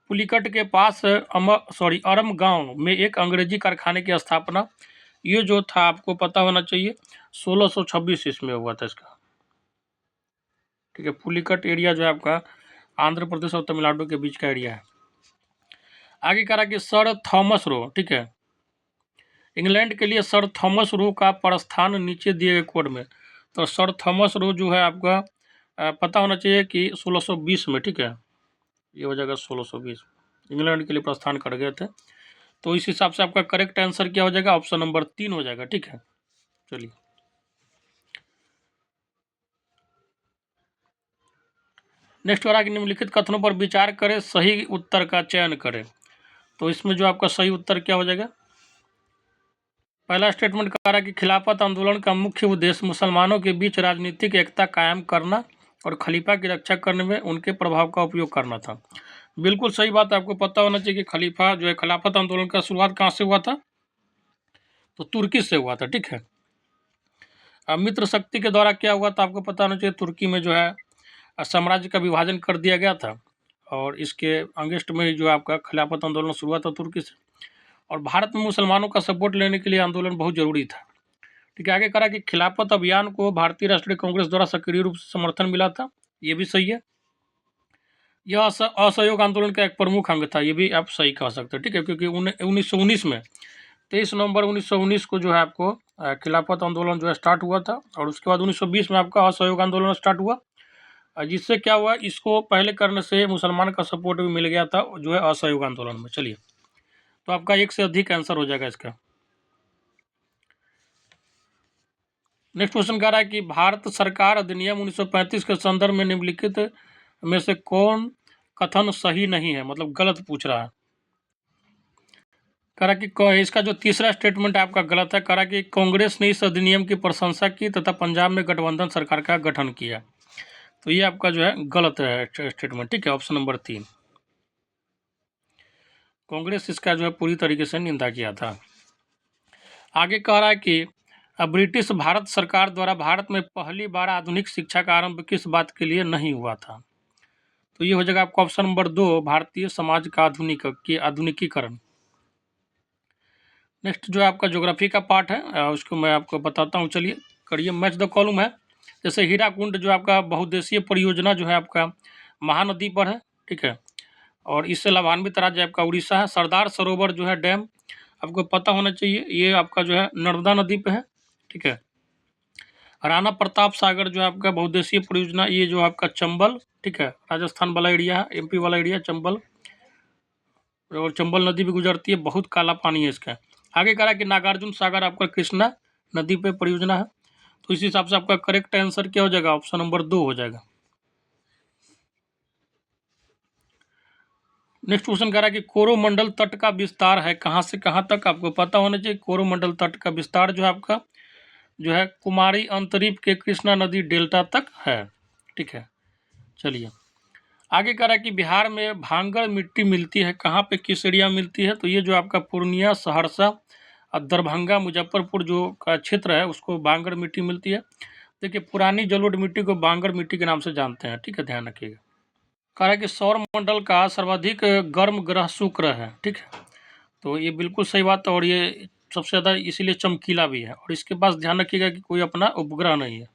पुलिकट के पास अरम गांव में एक अंग्रेजी कारखाने की स्थापना, ये जो था आपको पता होना चाहिए 1626 इसमें हुआ था इसका। ठीक है, पुलिकट एरिया जो है आपका आंध्र प्रदेश और तमिलनाडु के बीच का एरिया है। आगे कह रहा कि सर थॉमस रो, ठीक है, इंग्लैंड के लिए सर थॉमस रो का प्रस्थान नीचे दिए गए कोड में। तो सर थॉमस रो जो है आपका पता होना चाहिए कि 1620 में। ठीक है, ये हो जाएगा 1620, इंग्लैंड के लिए प्रस्थान कर गए थे। तो इस हिसाब से आपका करेक्ट आंसर क्या हो जाएगा, ऑप्शन नंबर 3 हो जाएगा। ठीक है, चलिए नेक्स्ट हो रहा है कि निम्नलिखित कथनों पर विचार करें, सही उत्तर का चयन करें। तो इसमें जो आपका सही उत्तर क्या हो जाएगा? पहला स्टेटमेंट कह रहा है कि खिलाफत आंदोलन का मुख्य उद्देश्य मुसलमानों के बीच राजनीतिक एकता कायम करना और खलीफा की रक्षा करने में उनके प्रभाव का उपयोग करना था। बिल्कुल सही बात है, आपको पता होना चाहिए कि खलीफा जो है खिलाफत आंदोलन का शुरुआत कहाँ से हुआ था? तो तुर्की से हुआ था। ठीक है, अब मित्र शक्ति के द्वारा क्या हुआ था आपको पता होना चाहिए। तुर्की में जो है साम्राज्य का विभाजन कर दिया गया था और इसके अगेंस्ट में ही जो आपका खिलाफत आंदोलन शुरू हुआ था तुर्की से। और भारत में मुसलमानों का सपोर्ट लेने के लिए आंदोलन बहुत जरूरी था। ठीक है, आगे करा कि खिलाफत अभियान को भारतीय राष्ट्रीय कांग्रेस द्वारा सक्रिय रूप से समर्थन मिला था, ये भी सही है। यह असहयोग आंदोलन का एक प्रमुख अंग था, ये भी आप सही कह सकते हैं। ठीक है, क्योंकि 1919 में 23 नवंबर 1919 को जो है आपको खिलाफत आंदोलन जो है स्टार्ट हुआ था और उसके बाद 1920 में आपका असहयोग आंदोलन स्टार्ट हुआ, जिससे क्या हुआ, इसको पहले करने से मुसलमान का सपोर्ट भी मिल गया था जो है असहयोग आंदोलन में। चलिए, तो आपका एक से अधिक आंसर हो जाएगा इसका। नेक्स्ट क्वेश्चन कह रहा है कि भारत सरकार अधिनियम 1935 के संदर्भ में निम्नलिखित में से कौन कथन सही नहीं है, मतलब गलत पूछ रहा है। कह रहा कि इसका जो तीसरा स्टेटमेंट आपका गलत है। कह रहा कि कांग्रेस ने इस अधिनियम की प्रशंसा की तथा पंजाब में गठबंधन सरकार का गठन किया, तो ये आपका जो है गलत है स्टेटमेंट। ठीक है, ऑप्शन नंबर 3, कांग्रेस इसका जो है पूरी तरीके से निंदा किया था। आगे कह रहा है कि ब्रिटिश भारत सरकार द्वारा भारत में पहली बार आधुनिक शिक्षा का आरंभ किस बात के लिए नहीं हुआ था, तो ये हो जाएगा आपका ऑप्शन नंबर 2, भारतीय समाज का आधुनिकीकरण। नेक्स्ट जो है आपका ज्योग्राफी का पार्ट है, उसको मैं आपको बताता हूँ। चलिए करिए, मैच द कॉलम है। जैसे हीराकुंड जो आपका बहुउद्देशीय परियोजना जो है आपका महानदी पर है। ठीक है, और इससे लाभान्वित राज्य आपका उड़ीसा है। सरदार सरोवर जो है डैम आपको पता होना चाहिए, ये आपका जो है नर्मदा नदी पे है। ठीक है, राणा प्रताप सागर जो है आपका बहुउद्देशीय परियोजना, ये जो आपका चंबल, ठीक है, राजस्थान वाला एरिया है, एमपी वाला एरिया चंबल, और चंबल नदी भी गुजरती है, बहुत काला पानी है इसका। आगे कह रहा है कि नागार्जुन सागर आपका कृष्णा नदी पे परियोजना है, तो इस हिसाब से आपका करेक्ट आंसर क्या हो जाएगा, ऑप्शन नंबर 2 हो जाएगा। नेक्स्ट क्वेश्चन कह रहा है कि कोरोमंडल तट का विस्तार है कहाँ से कहाँ तक, आपको पता होना चाहिए। कोरोमंडल तट का विस्तार जो है आपका जो है कुमारी अंतरीप के कृष्णा नदी डेल्टा तक है। ठीक है, चलिए आगे कह रहा है कि बिहार में भांगड़ मिट्टी मिलती है कहाँ पे, किस एरिया में मिलती है, तो ये जो आपका पूर्णिया, सहरसा और दरभंगा, मुजफ्फरपुर जो का क्षेत्र है उसको भांगड़ मिट्टी मिलती है। देखिए, पुरानी जलोढ़ मिट्टी को भांगड़ मिट्टी के नाम से जानते हैं। ठीक है, ध्यान रखिएगा। कह रहा है कि सौर मंडल का सर्वाधिक गर्म ग्रह शुक्र है। ठीक है, तो ये बिल्कुल सही बात है और ये सबसे ज़्यादा इसीलिए चमकीला भी है, और इसके पास ध्यान रखिएगा कि कोई अपना उपग्रह नहीं है।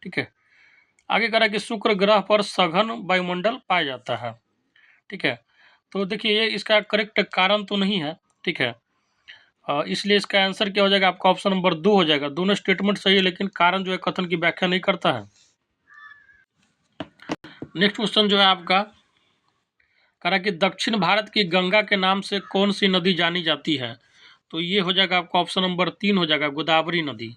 ठीक है, आगे कह रहा है कि शुक्र ग्रह पर सघन वायुमंडल पाया जाता है। ठीक है, तो देखिए ये इसका करेक्ट कारण तो नहीं है। ठीक है, इसलिए इसका आंसर क्या हो जाएगा आपका, ऑप्शन नंबर 2 हो जाएगा। दोनों स्टेटमेंट सही है लेकिन कारण जो है कथन की व्याख्या नहीं करता है। नेक्स्ट क्वेश्चन जो है आपका कह रहा है कि दक्षिण भारत की गंगा के नाम से कौन सी नदी जानी जाती है, तो ये हो जाएगा आपका ऑप्शन नंबर 3 हो जाएगा, गोदावरी नदी।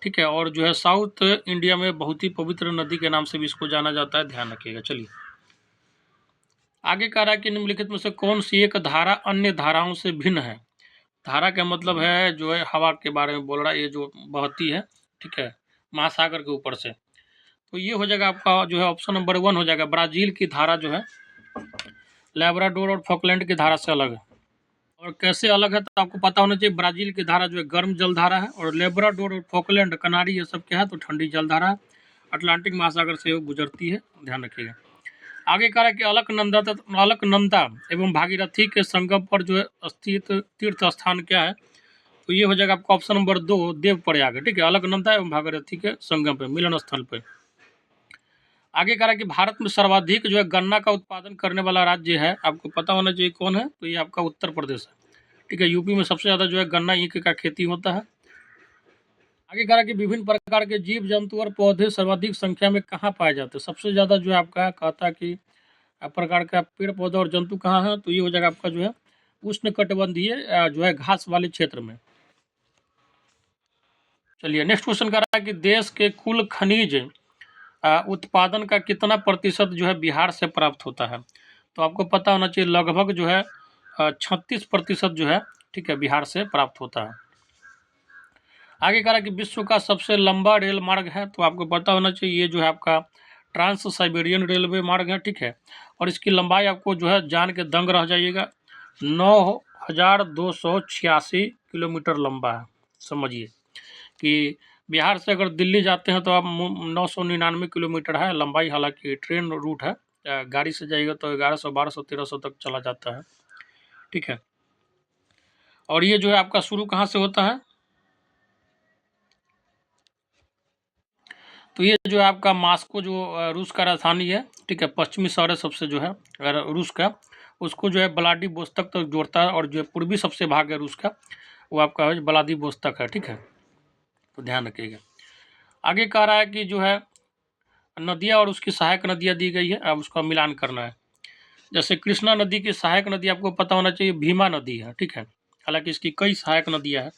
ठीक है, और जो है साउथ इंडिया में बहुत ही पवित्र नदी के नाम से भी इसको जाना जाता है, ध्यान रखिएगा। चलिए आगे कह रहा है कि निम्नलिखित में से कौन सी एक धारा अन्य धाराओं से भिन्न है। धारा का मतलब है जो है हवा के बारे में बोल रहा है, ये जो बहती है, ठीक है, महासागर के ऊपर से, तो ये हो जाएगा आपका जो है ऑप्शन नंबर 1 हो जाएगा। ब्राजील की धारा जो है लेब्राडोर और फॉकलैंड की धारा से अलग है। और कैसे अलग है तो आपको पता होना चाहिए। ब्राजील की धारा जो है गर्म जल धारा है, और लेब्राडोर और फॉकलैंड कनारी ये सब क्या है तो ठंडी जल धारा है, अटलांटिक महासागर से गुजरती है, ध्यान रखिएगा। आगे कह रहा है कि अलकनंदा एवं भागीरथी के संगम पर जो है स्थित तीर्थ स्थान क्या है, तो ये हो जाएगा आपका ऑप्शन नंबर 2 देवप्रयाग। ठीक है, अलकनंदा एवं भागीरथी के संगम पे, मिलन स्थल पे। आगे कह रहा है कि भारत में सर्वाधिक जो है गन्ना का उत्पादन करने वाला राज्य है, आपको पता होना चाहिए कौन है, तो ये आपका उत्तर प्रदेश है। ठीक है, यूपी में सबसे ज़्यादा जो है गन्ना ईख का खेती होता है। आगे कह रहा है कि विभिन्न प्रकार के जीव जंतु और पौधे सर्वाधिक संख्या में कहाँ पाए जाते हैं, सबसे ज़्यादा जो है आपका कहता है कि प्रकार का पेड़ पौधे और जंतु कहाँ है, तो ये हो जाएगा आपका जो है उष्णकटिबंधीय जो है घास वाले क्षेत्र में। चलिए नेक्स्ट क्वेश्चन कह रहा है कि देश के कुल खनिज उत्पादन का कितना प्रतिशत जो है बिहार से प्राप्त होता है, तो आपको पता होना चाहिए लगभग जो है 36% जो है, ठीक है, बिहार से प्राप्त होता है। आगे कह रहा है कि विश्व का सबसे लंबा रेल मार्ग है, तो आपको पता होना चाहिए ये जो है आपका ट्रांस साइबेरियन रेलवे मार्ग है, ठीक है, और इसकी लंबाई आपको जो है जान के दंग रह जाइएगा, 9286 किलोमीटर लंबा है। समझिए कि बिहार से अगर दिल्ली जाते हैं तो आप 999 किलोमीटर है लंबाई, हालांकि ट्रेन रूट है, गाड़ी से जाइएगा तो 1100, 1200, 1300 तक चला जाता है, ठीक है। और ये जो है आपका शुरू कहाँ से होता है, तो ये जो है आपका मॉस्को जो रूस का राजधानी है, ठीक है, पश्चिमी शहर है सबसे जो है रूस का, उसको जो है व्लादिवोस्तोक तक जोड़ता है, और जो पूर्वी सबसे भाग है रूस का वो आपका व्लादिवोस्तोक है, ठीक है, तो ध्यान रखिएगा। आगे कह रहा है कि जो है नदियाँ और उसकी सहायक नदियाँ दी गई है, अब उसका मिलान करना है। जैसे कृष्णा नदी की सहायक नदी आपको पता होना चाहिए भीमा नदी है, ठीक है, हालांकि इसकी कई सहायक नदियाँ हैं।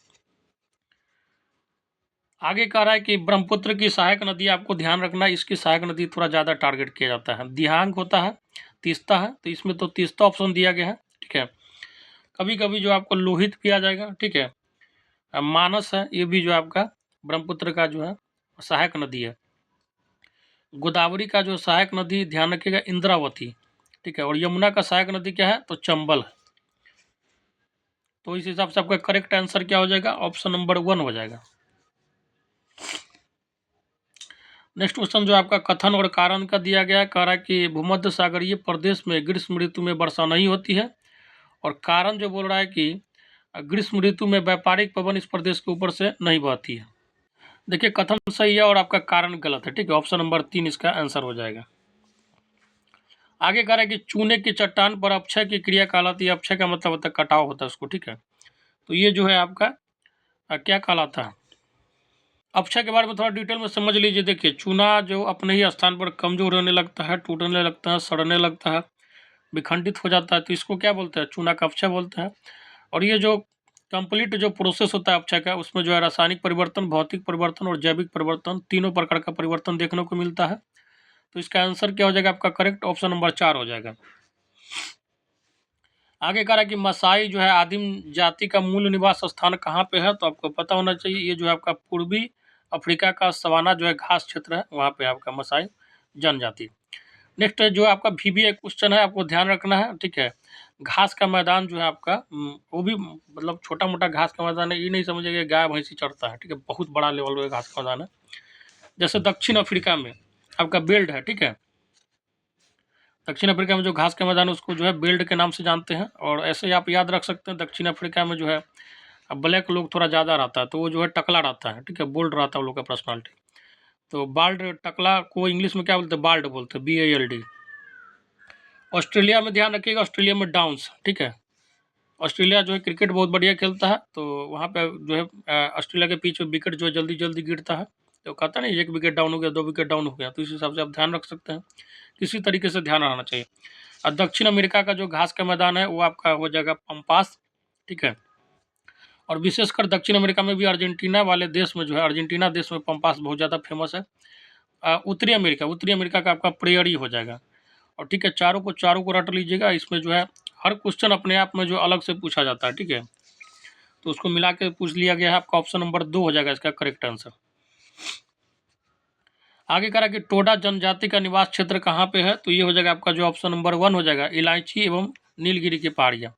आगे कह रहा है कि ब्रह्मपुत्र की सहायक नदी आपको ध्यान रखना है, इसकी सहायक नदी थोड़ा ज़्यादा टारगेट किया जाता है। दिहांग होता है, तीस्ता है, तो इसमें तो तीस्ता ऑप्शन दिया गया है, ठीक है। कभी कभी जो आपको लोहित भी आ जाएगा, ठीक है। मानस है, ये भी जो आपका ब्रह्मपुत्र का जो है सहायक नदी है। गोदावरी का जो सहायक नदी ध्यान रखिएगा इंद्रावती, ठीक है, और यमुना का सहायक नदी क्या है, तो चंबल है। तो इस हिसाब से आपका करेक्ट आंसर क्या हो जाएगा, ऑप्शन नंबर 1 हो जाएगा। नेक्स्ट क्वेश्चन जो आपका कथन और कारण का दिया गया, कह रहा है कि भूमध्य सागरीय प्रदेश में ग्रीष्म ऋतु में वर्षा नहीं होती है, और कारण जो बोल रहा है कि ग्रीष्म ऋतु में व्यापारिक पवन इस प्रदेश के ऊपर से नहीं बहती है। देखिए कथन सही है और आपका कारण गलत है, ठीक है, ऑप्शन नंबर 3 इसका आंसर हो जाएगा। आगे कह रहा है कि चूने की चट्टान पर अक्षय की क्रिया कहलाती है, अक्षय का मतलब होता है कटाव होता है उसको, ठीक है, तो ये जो है आपका क्या कहलाता है। अक्षय के बारे में थोड़ा डिटेल में समझ लीजिए। देखिए चूना जो अपने ही स्थान पर कमजोर होने लगता है, टूटने लगता है, सड़ने लगता है, विखंडित हो जाता है, तो इसको क्या बोलते हैं, चूना का अक्षय बोलते हैं। और ये जो कंप्लीट जो प्रोसेस होता है अक्षय का, उसमें जो है रासायनिक परिवर्तन, भौतिक परिवर्तन और जैविक परिवर्तन, तीनों प्रकार का परिवर्तन देखने को मिलता है। तो इसका आंसर क्या हो जाएगा आपका करेक्ट, ऑप्शन नंबर 4 हो जाएगा। आगे कह रहा है कि मसाई जो है आदिम जाति का मूल निवास स्थान कहाँ पे है, तो आपको पता होना चाहिए ये जो है आपका पूर्वी अफ्रीका का सवाना जो है घास क्षेत्र है, वहाँ पे आपका मसाई जनजाति। नेक्स्ट जो आपका VBA क्वेश्चन है, आपको ध्यान रखना है, ठीक है। घास का मैदान जो है आपका वो भी मतलब छोटा मोटा घास का मैदान है, ये नहीं समझिएगा गाय भैंसी चढ़ता है, ठीक है, बहुत बड़ा लेवल का घास का मैदान है। जैसे दक्षिण अफ्रीका में आपका बेल्ट है, ठीक है, दक्षिण अफ्रीका में जो घास का मैदान है उसको जो है बेल्ट के नाम से जानते हैं। और ऐसे ही आप याद रख सकते हैं दक्षिण अफ्रीका में जो है ब्लैक लोग थोड़ा ज़्यादा रहता है, तो वो जो है टकला रहता है, ठीक है, बोल्ड रहता है वो लोग का पर्सनालिटी। तो बाल्ड टकला को इंग्लिश में क्या बोलते हैं, बाल्ड बोलते हैं, BALD। ऑस्ट्रेलिया में ध्यान रखिएगा, ऑस्ट्रेलिया में डाउन्स, ठीक है, ऑस्ट्रेलिया जो है क्रिकेट बहुत बढ़िया खेलता है, तो वहाँ पे जो है ऑस्ट्रेलिया के पिच पे विकेट जो है जल्दी जल्दी गिरता है, तो कहता है ना 1 विकेट डाउन हो गया, 2 विकेट डाउन हो गया, तो इस हिसाब से आप ध्यान रख सकते हैं, किसी तरीके से ध्यान रहना चाहिए। और दक्षिण अमेरिका का जो घास का मैदान है वो आपका हो जाएगा पंपास, ठीक है, और विशेषकर दक्षिण अमेरिका में भी अर्जेंटीना वाले देश में जो है, अर्जेंटीना देश में पंपास बहुत ज़्यादा फेमस है। उत्तरी अमेरिका का आपका प्रेयरी हो जाएगा। और ठीक है, चारों को रट लीजिएगा, इसमें जो है हर क्वेश्चन अपने आप में जो अलग से पूछा जाता है, ठीक है, तो उसको मिला के पूछ लिया गया है, आपका ऑप्शन नंबर 2 हो जाएगा इसका करेक्ट आंसर। आगे कह रहा है कि टोडा जनजाति का निवास क्षेत्र कहाँ पे है, तो ये हो जाएगा आपका जो ऑप्शन नंबर 1 हो जाएगा, इलायची एवं नीलगिरी की पहाड़ियाँ,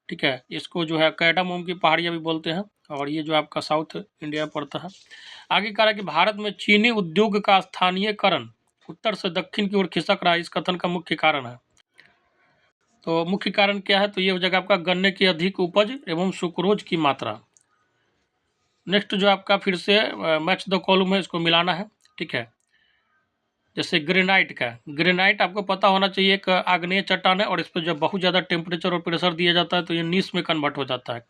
ठीक है, इसको जो है कैडामोम की पहाड़ियाँ भी बोलते हैं, और ये जो आपका साउथ इंडिया में पड़ता है। आगे कह रहा है कि भारत में चीनी उद्योग का स्थानीयकरण उत्तर से दक्षिण की ओर खिसक रहा है, इस कथन का मुख्य कारण है। तो मुख्य कारण क्या है, तो ये हो जाएगा आपका गन्ने की अधिक उपज एवं सुक्रोज की मात्रा। नेक्स्ट जो आपका फिर से मैच द कॉलम है, इसको मिलाना है, ठीक है। जैसे ग्रेनाइट आपको पता होना चाहिए एक आग्नेय चट्टान है, और इस पर जब बहुत ज़्यादा टेम्परेचर और प्रेशर दिया जाता है तो ये नीस में कन्वर्ट हो जाता है।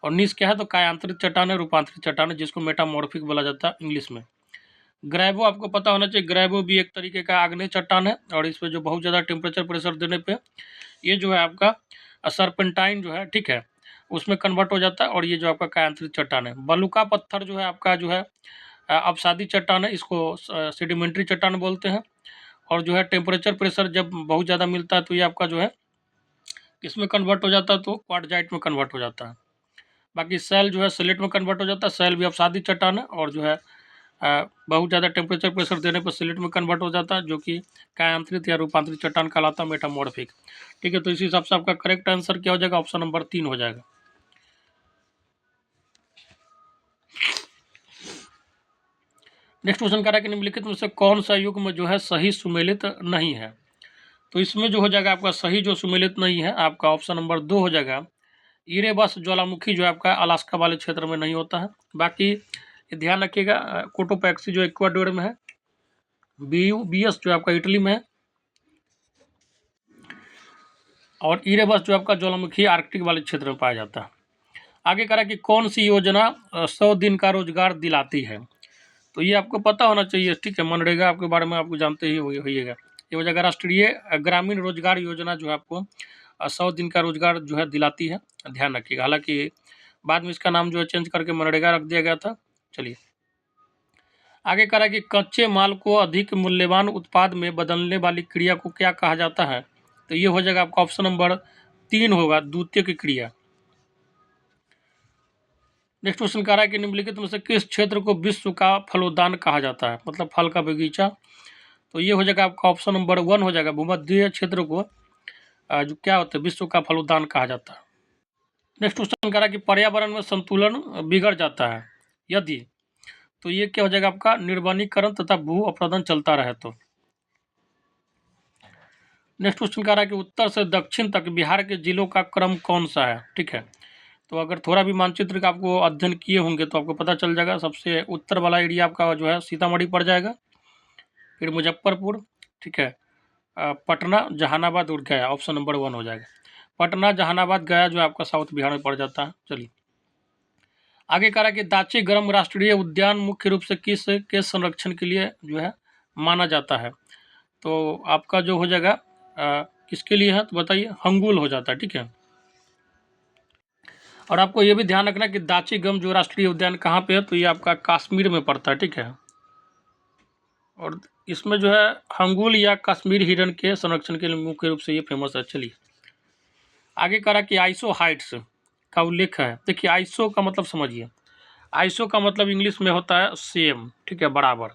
और नीस क्या है, तो कायांतरित चट्टान है, रूपांतरित चट्टान है, जिसको मेटामॉर्फिक बोला जाता है इंग्लिश में। ग्रेवो आपको पता होना चाहिए, ग्रेवो भी एक तरीके का आग्नेय चट्टान है, और इस पर जो बहुत ज़्यादा टेम्परेचर प्रेशर देने पे ये जो है आपका सर्पेंटाइन जो है, ठीक है, उसमें कन्वर्ट हो जाता है, और ये जो आपका कायांतरित चट्टान है। बलुका पत्थर जो है आपका जो है अपसादी चट्टान है, इसको सेडिमेंट्री चट्टान बोलते हैं। और जो है टेम्परेचर प्रेशर जब बहुत ज़्यादा मिलता है तो ये आपका जो है किसमें कन्वर्ट हो जाता है, तो क्वार्टजाइट में कन्वर्ट हो जाता है। बाकी सेल जो है सिलेट में कन्वर्ट हो जाता है। सेल भी अवसादी चट्टान है, और जो है बहुत ज़्यादा टेम्परेचर प्रेशर देने पर सिलेट में कन्वर्ट हो जाता है, जो कि कायांतरित या रूपांतरित चट्टान कहलाता है, मेटामॉर्फिक। ठीक है, तो इस हिसाब से आपका करेक्ट आंसर क्या हो जाएगा, ऑप्शन नंबर 3 हो जाएगा। नेक्स्ट क्वेश्चन कह रहा है कि निम्नलिखित में से कौन सा युग्म जो है सही सुमेलित नहीं है। तो इसमें जो हो जाएगा आपका सही जो सुमेलित नहीं है, आपका ऑप्शन नंबर 2 हो जाएगा। इरेबस ज्वालामुखी जो है आपका अलास्का वाले क्षेत्र में नहीं होता है। बाकी ध्यान रखिएगा, कोटोपैक्सी जो इक्वाडोर में है, बीएस जो आपका इटली में है, और इरेबस जो आपका ज्वालामुखी आर्कटिक वाले क्षेत्र में पाया जाता है। आगे कह रहा है कि कौन सी योजना 100 दिन का रोजगार दिलाती है। तो ये आपको पता होना चाहिए। ठीक है, मनरेगा आपके बारे में आपको जानते ही होइएगा। ये हो जाएगा राष्ट्रीय ग्रामीण रोजगार योजना, जो है आपको 100 दिन का रोजगार जो है दिलाती है, ध्यान रखिएगा। हालांकि बाद में इसका नाम जो है चेंज करके मनरेगा रख दिया गया था। चलिए आगे कह रहा है कि कच्चे माल को अधिक मूल्यवान उत्पाद में बदलने वाली क्रिया को क्या कहा जाता है। तो ये हो जाएगा आपका ऑप्शन नंबर 3 होगा, द्वितीयक क्रिया। नेक्स्ट क्वेश्चन कह रहा है कि निम्नलिखित में से किस क्षेत्र को विश्व का फलोद्यान कहा जाता है, मतलब फल का बगीचा। तो ये हो जाएगा आपका ऑप्शन नंबर 1 हो जाएगा। भूमध्य क्षेत्र को जो क्या होता है, विश्व का फलोद्यान कहा जाता है। नेक्स्ट क्वेश्चन कह रहा है कि पर्यावरण में संतुलन बिगड़ जाता है यदि, तो ये क्या हो जाएगा आपका निर्वनीकरण तथा भू अपरदन चलता रहे तो। नेक्स्ट क्वेश्चन कह रहा है कि उत्तर से दक्षिण तक बिहार के जिलों का क्रम कौन सा है। ठीक है, तो अगर थोड़ा भी मानचित्र का आपको अध्ययन किए होंगे तो आपको पता चल जाएगा। सबसे उत्तर वाला एरिया आपका जो है सीतामढ़ी पड़ जाएगा, फिर मुजफ्फरपुर, ठीक है, पटना, जहानाबाद और गया, ऑप्शन नंबर 1 हो जाएगा। पटना, जहानाबाद, गया जो आपका साउथ बिहार में पड़ जाता है। चलिए आगे कह रहा है कि दाची गरम राष्ट्रीय उद्यान मुख्य रूप से किस के संरक्षण के लिए जो है माना जाता है। तो आपका जो हो जाएगा किसके लिए है, तो बताइए, हंगुल हो जाता है। ठीक है, और आपको ये भी ध्यान रखना कि दाची गम जो राष्ट्रीय उद्यान कहाँ पे है, तो ये आपका कश्मीर में पड़ता है। ठीक है, और इसमें जो है हंगुल या कश्मीर हिरन के संरक्षण के लिए मुख्य रूप से ये फेमस है। चलिए आगे कह रहा कि आइसो हाइट्स का उल्लेख है। देखिए आइसो का मतलब समझिए, आइसो का मतलब इंग्लिश में होता है सेम, ठीक है, बराबर।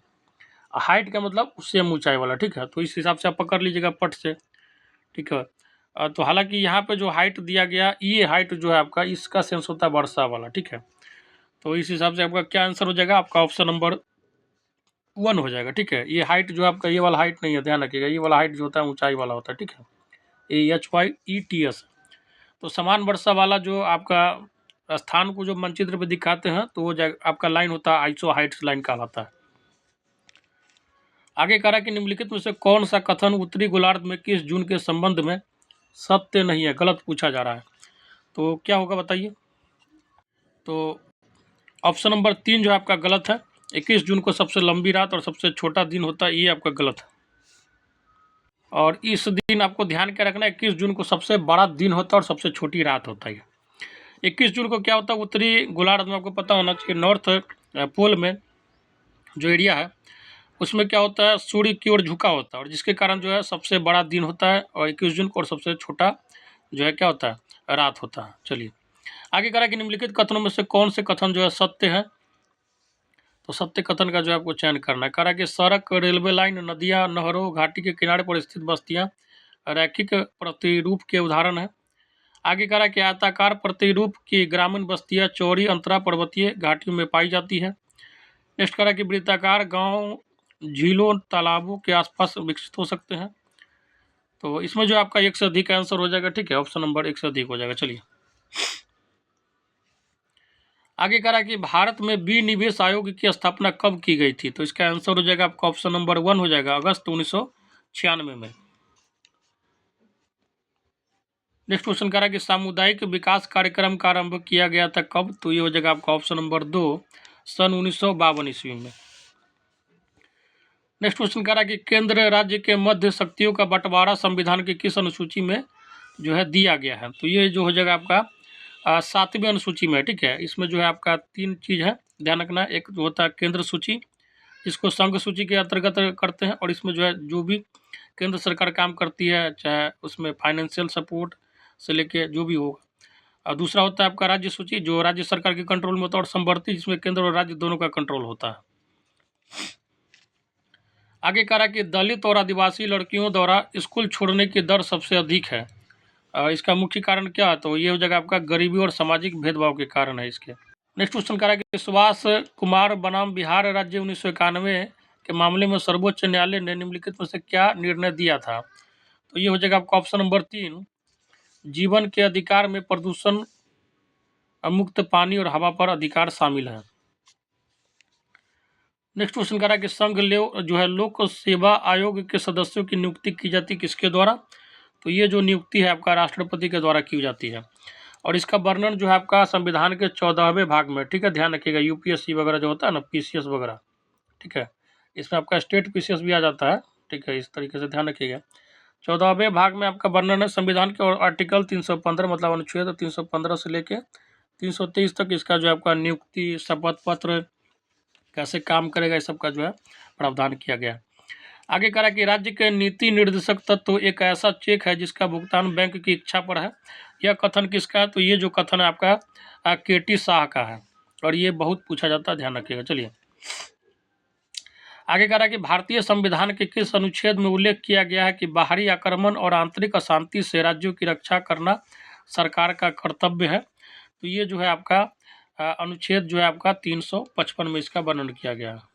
हाइट का मतलब सेम ऊंचाई वाला। ठीक है, तो इस हिसाब से आप पकड़ लीजिएगा पट से। ठीक है, तो हालांकि यहाँ पे जो हाइट दिया गया, ये हाइट जो है आपका, इसका सेंस होता है वर्षा वाला। ठीक है, तो इस हिसाब से आपका क्या आंसर हो जाएगा, आपका ऑप्शन नंबर 1 हो जाएगा। ठीक है, ये हाइट जो आपका, ये वाला हाइट नहीं है, ध्यान रखिएगा, ये वाला हाइट जो होता है ऊंचाई वाला होता है। ठीक है, AHYETS। तो समान वर्षा वाला जो आपका स्थान को जो मानचित्र पे दिखाते हैं, तो वो आपका लाइन होता है आइसो हाइट्स लाइन कहलाता है। आगे कह रहा है कि निम्नलिखित में से कौन सा कथन उत्तरी गोलार्ध में किस जून के संबंध में सत्य नहीं है, गलत पूछा जा रहा है। तो क्या होगा बताइए। तो ऑप्शन नंबर 3 जो है आपका गलत है। 21 जून को सबसे लंबी रात और सबसे छोटा दिन होता है, ये आपका गलत है। और इस दिन आपको ध्यान क्या रखना है, 21 जून को सबसे बड़ा दिन होता है और सबसे छोटी रात होता है। 21 जून को क्या होता है, उत्तरी गोलार्ध में आपको पता होना चाहिए, नॉर्थ पोल में जो एरिया है उसमें क्या होता है, सूर्य की ओर झुका होता है, और जिसके कारण जो है सबसे बड़ा दिन होता है और 21 जून को, और सबसे छोटा जो है क्या होता है, रात होता है। चलिए आगे कह रहा है कि निम्नलिखित कथनों में से कौन से कथन जो है सत्य है। तो सत्य कथन का जो है आपको चयन करना है। कह रहा है कि सड़क, रेलवे लाइन, नदियाँ, नहरों, घाटी के किनारे पर स्थित बस्तियाँ रैखिक प्रतिरूप के उदाहरण है। आगे कह रहा है कि आयताकार प्रतिरूप की ग्रामीण बस्तियाँ चौड़ी अंतरा पर्वतीय घाटियों में पाई जाती है। नेक्स्ट कह रहा है कि वृत्ताकार गांव झीलों, तालाबों के आसपास विकसित हो सकते हैं। तो इसमें जो आपका 1 से अधिक आंसर हो जाएगा। ठीक है, ऑप्शन नंबर 1 से अधिक हो जाएगा। चलिए आगे कह रहा है कि भारत में विनिवेश आयोग की स्थापना कब की गई थी। तो इसका आंसर हो जाएगा आपका ऑप्शन नंबर 1 हो जाएगा, अगस्त 1996 में। नेक्स्ट क्वेश्चन कह रहा है कि सामुदायिक विकास कार्यक्रम का आरंभ किया गया था कब। तो ये हो जाएगा आपका ऑप्शन नंबर 2, सन 1952 ईस्वी में। नेक्स्ट क्वेश्चन कह रहा है कि केंद्र राज्य के मध्य शक्तियों का बंटवारा संविधान की किस अनुसूची में जो है दिया गया है। तो ये जो हो जाएगा आपका 7वीं अनुसूची में। ठीक है, इसमें जो है आपका 3 चीज़ है, ध्यान रखना। एक जो होता है केंद्र सूची, जिसको संघ सूची के अंतर्गत करते हैं, और इसमें जो है जो भी केंद्र सरकार काम करती है, चाहे उसमें फाइनेंशियल सपोर्ट, से लेके जो भी होगा। और दूसरा होता है आपका राज्य सूची, जो राज्य सरकार के कंट्रोल में होता है, और समवर्ती जिसमें केंद्र और राज्य दोनों का कंट्रोल होता है। आगे कह रहा है कि दलित और आदिवासी लड़कियों द्वारा स्कूल छोड़ने की दर सबसे अधिक है। इसका मुख्य कारण क्या है, तो ये हो जाएगा आपका गरीबी और सामाजिक भेदभाव के कारण है इसके। नेक्स्ट क्वेश्चन कह रहा है कि सुभाष कुमार बनाम बिहार राज्य 1991 के मामले में सर्वोच्च न्यायालय ने निम्नलिखित में से क्या निर्णय दिया था, तो ये हो जाएगा आपका ऑप्शन नंबर 3, जीवन के अधिकार में प्रदूषण मुक्त पानी और हवा पर अधिकार शामिल है। नेक्स्ट क्वेश्चन कह रहा है कि संघ जो है लोक सेवा आयोग के सदस्यों की नियुक्ति की जाती किसके द्वारा, तो ये जो नियुक्ति है आपका राष्ट्रपति के द्वारा की जाती है। और इसका वर्णन जो है आपका संविधान के 14वें भाग में, ठीक है, ध्यान रखिएगा, यूपीएससी वगैरह जो होता है ना, पीसीएस वगैरह, ठीक है, इसमें आपका स्टेट पीसीएस भी आ जाता है, ठीक है, इस तरीके से ध्यान रखिएगा। 14वें भाग में आपका वर्णन है संविधान के, और आर्टिकल 315 मतलब अनुच्छेद 315 से लेके 323 तक इसका जो है आपका नियुक्ति, शपथ पत्र, कैसे काम करेगा, इस सब का जो है प्रावधान किया गया। आगे कह रहा है कि राज्य के नीति निर्देशक तत्व एक ऐसा चेक है जिसका भुगतान बैंक की इच्छा पर है। यह कथन किसका है, तो ये जो कथन है आपका केटी शाह का है, और ये बहुत पूछा जाता है, ध्यान रखिएगा। चलिए आगे कह रहा है कि भारतीय संविधान के किस अनुच्छेद में उल्लेख किया गया है कि बाहरी आक्रमण और आंतरिक अशांति से राज्यों की रक्षा करना सरकार का कर्तव्य है, तो ये जो है आपका अनुच्छेद जो है आपका 355 में इसका वर्णन किया गया है।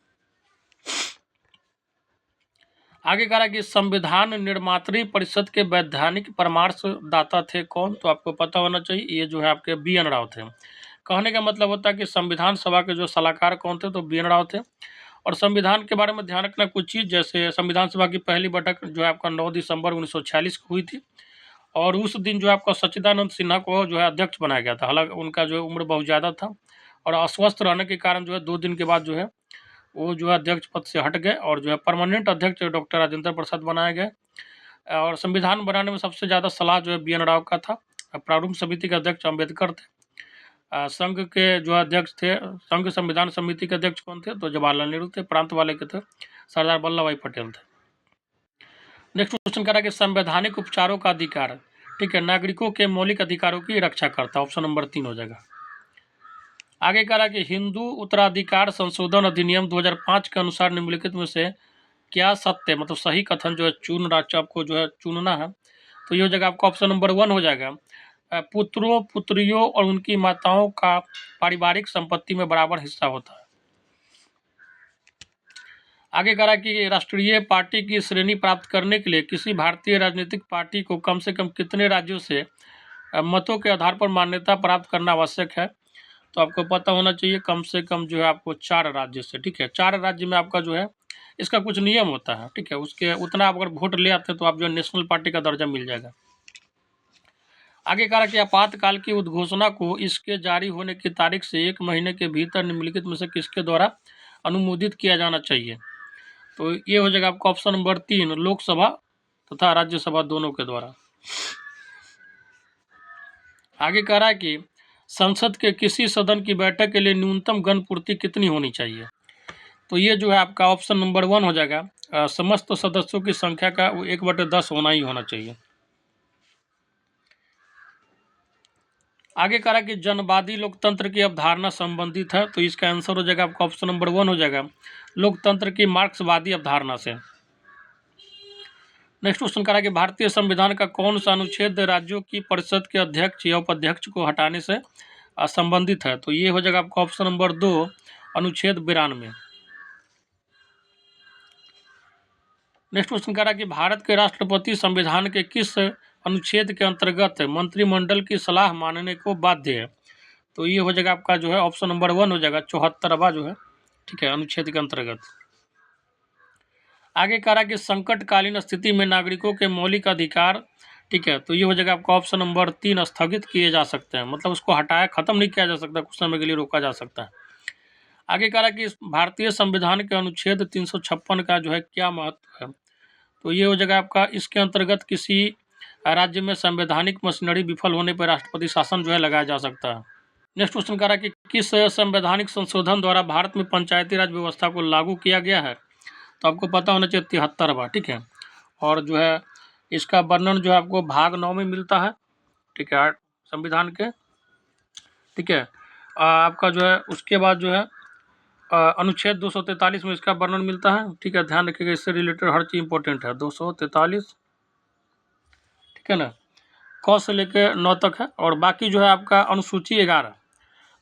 आगे कह रहा है कि संविधान निर्मात्री परिषद के वैधानिक परामर्श दाता थे कौन, तो आपको पता होना चाहिए, ये जो है आपके बी एन राव थे। कहने का मतलब होता है कि संविधान सभा के जो सलाहकार कौन थे, तो बी एन राव थे। और संविधान के बारे में ध्यान रखना कुछ चीज़, जैसे संविधान सभा की पहली बैठक जो है आपका 9 दिसंबर 1946 को हुई थी, और उस दिन जो है आपका सच्चिदानंद सिन्हा को जो है अध्यक्ष बनाया गया था। हालांकि उनका जो उम्र बहुत ज़्यादा था और अस्वस्थ रहने के कारण जो है 2 दिन के बाद जो है वो जो है अध्यक्ष पद से हट गए, और जो है परमानेंट अध्यक्ष डॉक्टर राजेंद्र प्रसाद बनाए गए। और संविधान बनाने में सबसे ज़्यादा सलाह जो है बी एन राव का था। प्रारूप समिति के अध्यक्ष अम्बेडकर थे। संघ के जो अध्यक्ष थे, संघ संविधान समिति के अध्यक्ष कौन थे, तो जवाहरलाल नेहरू थे। प्रांत वाले के थे सरदार वल्लभ भाई पटेल थे। नेक्स्ट क्वेश्चन कह रहा है कि संवैधानिक उपचारों का अधिकार, ठीक है, नागरिकों के मौलिक अधिकारों की रक्षा करता है, ऑप्शन नंबर 3 हो जाएगा। आगे कह रहा है कि हिंदू उत्तराधिकार संशोधन अधिनियम 2005 के अनुसार निम्नलिखित में से क्या सत्य, मतलब सही कथन जो है चुन राज्य आपको जो है चुनना है, तो ये हो जाएगा आपका ऑप्शन नंबर 1 हो जाएगा। पुत्रों पुत्रियों और उनकी माताओं का पारिवारिक संपत्ति में बराबर हिस्सा होता है। आगे कह रहा है कि राष्ट्रीय पार्टी की श्रेणी प्राप्त करने के लिए किसी भारतीय राजनीतिक पार्टी को कम से कम कितने राज्यों से मतों के आधार पर मान्यता प्राप्त करना आवश्यक है, तो आपको पता होना चाहिए कम से कम जो है आपको 4 राज्य से, ठीक है, 4 राज्य में आपका जो है इसका कुछ नियम होता है, ठीक है, उसके उतना आप अगर वोट ले आते हैं तो आप जो है नेशनल पार्टी का दर्जा मिल जाएगा। आगे कहा कि आपातकाल की उद्घोषणा को इसके जारी होने की तारीख से 1 महीने के भीतर निम्नलिखित में से किसके द्वारा अनुमोदित किया जाना चाहिए, तो ये हो जाएगा आपका ऑप्शन नंबर 3, लोकसभा तथा राज्यसभा दोनों के द्वारा। आगे कह रहा है कि संसद के किसी सदन की बैठक के लिए न्यूनतम गणपूर्ति कितनी होनी चाहिए, तो ये जो है आपका ऑप्शन नंबर 1 हो जाएगा। समस्त सदस्यों की संख्या का 1/10 होना ही होना चाहिए। आगे कह रहा है कि जनवादी लोकतंत्र की अवधारणा संबंधित है, तो इसका आंसर हो जाएगा आपका ऑप्शन नंबर 1 हो जाएगा, लोकतंत्र की मार्क्सवादी अवधारणा से। नेक्स्ट क्वेश्चन कह रहा है कि भारतीय संविधान का कौन सा अनुच्छेद राज्यों की परिषद के अध्यक्ष या उपाध्यक्ष को हटाने से संबंधित है, तो ये हो जाएगा आपका ऑप्शन नंबर 2, अनुच्छेद 92। नेक्स्ट क्वेश्चन कह रहा है कि भारत के राष्ट्रपति संविधान के किस अनुच्छेद के अंतर्गत मंत्रिमंडल की सलाह मानने को बाध्य है, तो ये हो जाएगा आपका जो है ऑप्शन नंबर 1 हो जाएगा, 74वां जो है, ठीक है, अनुच्छेद के अंतर्गत। आगे कह रहा है कि संकटकालीन स्थिति में नागरिकों के मौलिक अधिकार, ठीक है, तो ये हो जाएगा आपका ऑप्शन नंबर 3, स्थगित किए जा सकते हैं, मतलब उसको हटाया खत्म नहीं किया जा सकता, कुछ समय के लिए रोका जा सकता है। आगे कह रहा है कि भारतीय संविधान के अनुच्छेद 356 का जो है क्या महत्व है, तो ये हो जाएगा आपका इसके अंतर्गत किसी राज्य में संवैधानिक मशीनरी विफल होने पर राष्ट्रपति शासन जो है लगाया जा सकता है। नेक्स्ट क्वेश्चन कह रहा है कि किस संवैधानिक संशोधन द्वारा भारत में पंचायती राज व्यवस्था को लागू किया गया है, तो आपको पता होना चाहिए 73वां, ठीक है, और जो है इसका वर्णन जो है आपको भाग 9 में मिलता है, ठीक है, संविधान के, ठीक है। आपका जो है उसके बाद जो है अनुच्छेद 243 में इसका वर्णन मिलता है, ठीक है। ध्यान रखिएगा, इससे रिलेटेड हर चीज़ इंपॉर्टेंट है। 243, ठीक है ना, क से लेकर 9 तक है। और बाकी जो है आपका अनुसूची 11,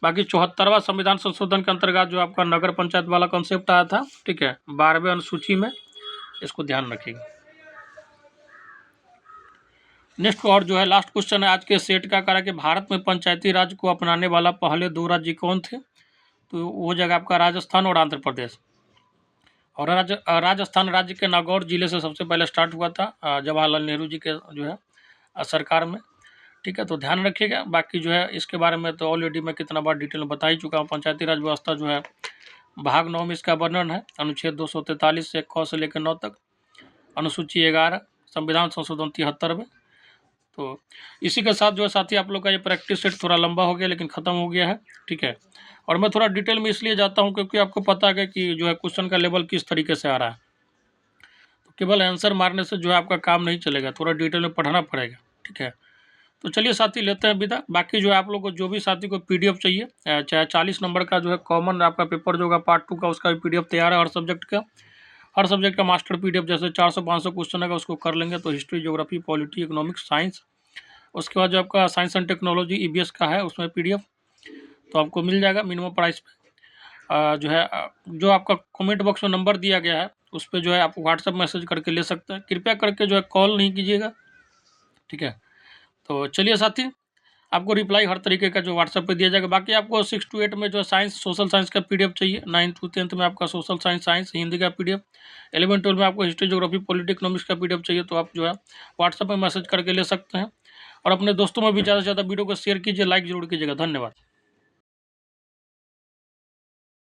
बाकी 74वां संविधान संशोधन के अंतर्गत जो आपका नगर पंचायत वाला कॉन्सेप्ट आया था, ठीक है, 12वें अनुसूची में, इसको ध्यान रखिएगा। नेक्स्ट और जो है लास्ट क्वेश्चन है आज के सेट का, करा कि भारत में पंचायती राज को अपनाने वाला पहले 2 राज्य कौन थे? तो वो जगह आपका राजस्थान और आंध्र प्रदेश। और राजस्थान राज्य के नागौर जिले से सबसे पहले स्टार्ट हुआ था जवाहरलाल नेहरू जी के जो है सरकार में, ठीक है। तो ध्यान रखिएगा। बाकी जो है इसके बारे में तो ऑलरेडी मैं कितना बार डिटेल में बता ही चुका हूँ। पंचायती राज व्यवस्था जो है भाग 9 में इसका वर्णन है, अनुच्छेद 243 से क से लेकर 9 तक, अनुसूची 11, संविधान संशोधन 73 में। तो इसी के साथ जो है साथी आप लोग का ये प्रैक्टिस सेट थोड़ा लंबा हो गया लेकिन ख़त्म हो गया है, ठीक है। और मैं थोड़ा डिटेल में इसलिए जाता हूँ क्योंकि आपको पता है कि जो है क्वेश्चन का लेवल किस तरीके से आ रहा है। तो केवल आंसर मारने से जो है आपका काम नहीं चलेगा, थोड़ा डिटेल में पढ़ना पड़ेगा, ठीक है। तो चलिए साथी लेते हैं विदा। बाकी जो है आप लोग को जो भी साथी को PDF चाहिए, चाहे 40 नंबर का जो है कॉमन आपका पेपर जो होगा पार्ट 2 का, उसका भी PDF तैयार है। हर सब्जेक्ट का मास्टर PDF जैसे 400-500 क्वेश्चन है उसको कर लेंगे तो history, geography, polity, economics, science. उसके बाद जो आपका साइंस एंड टेक्नोलॉजी EVS का है उसमें PDF तो आपको मिल जाएगा मिनिमम प्राइस पे। जो है जो आपका कमेंट बॉक्स में नंबर दिया गया है उस पर जो है आप व्हाट्सएप मैसेज करके ले सकते हैं। कृपया करके जो है कॉल नहीं कीजिएगा, ठीक है। तो चलिए साथी, आपको रिप्लाई हर तरीके का जो व्हाट्सएप पे दिया जाएगा। बाकी आपको 6 to 8 में जो साइंस सोशल साइंस का PDF चाहिए, 9th to 10th में आपका सोशल साइंस हिंदी का PDF, 11-12 में आपको हिस्ट्री, ज्योग्राफी, पॉलिटी, इकोनॉमिक्स का PDF चाहिए तो आप जो है व्हाट्सएप में मैसेज करके ले सकते हैं। और अपने दोस्तों में भी ज़्यादा से ज़्यादा वीडियो को शेयर कीजिए, लाइक जरूर कीजिएगा। धन्यवाद।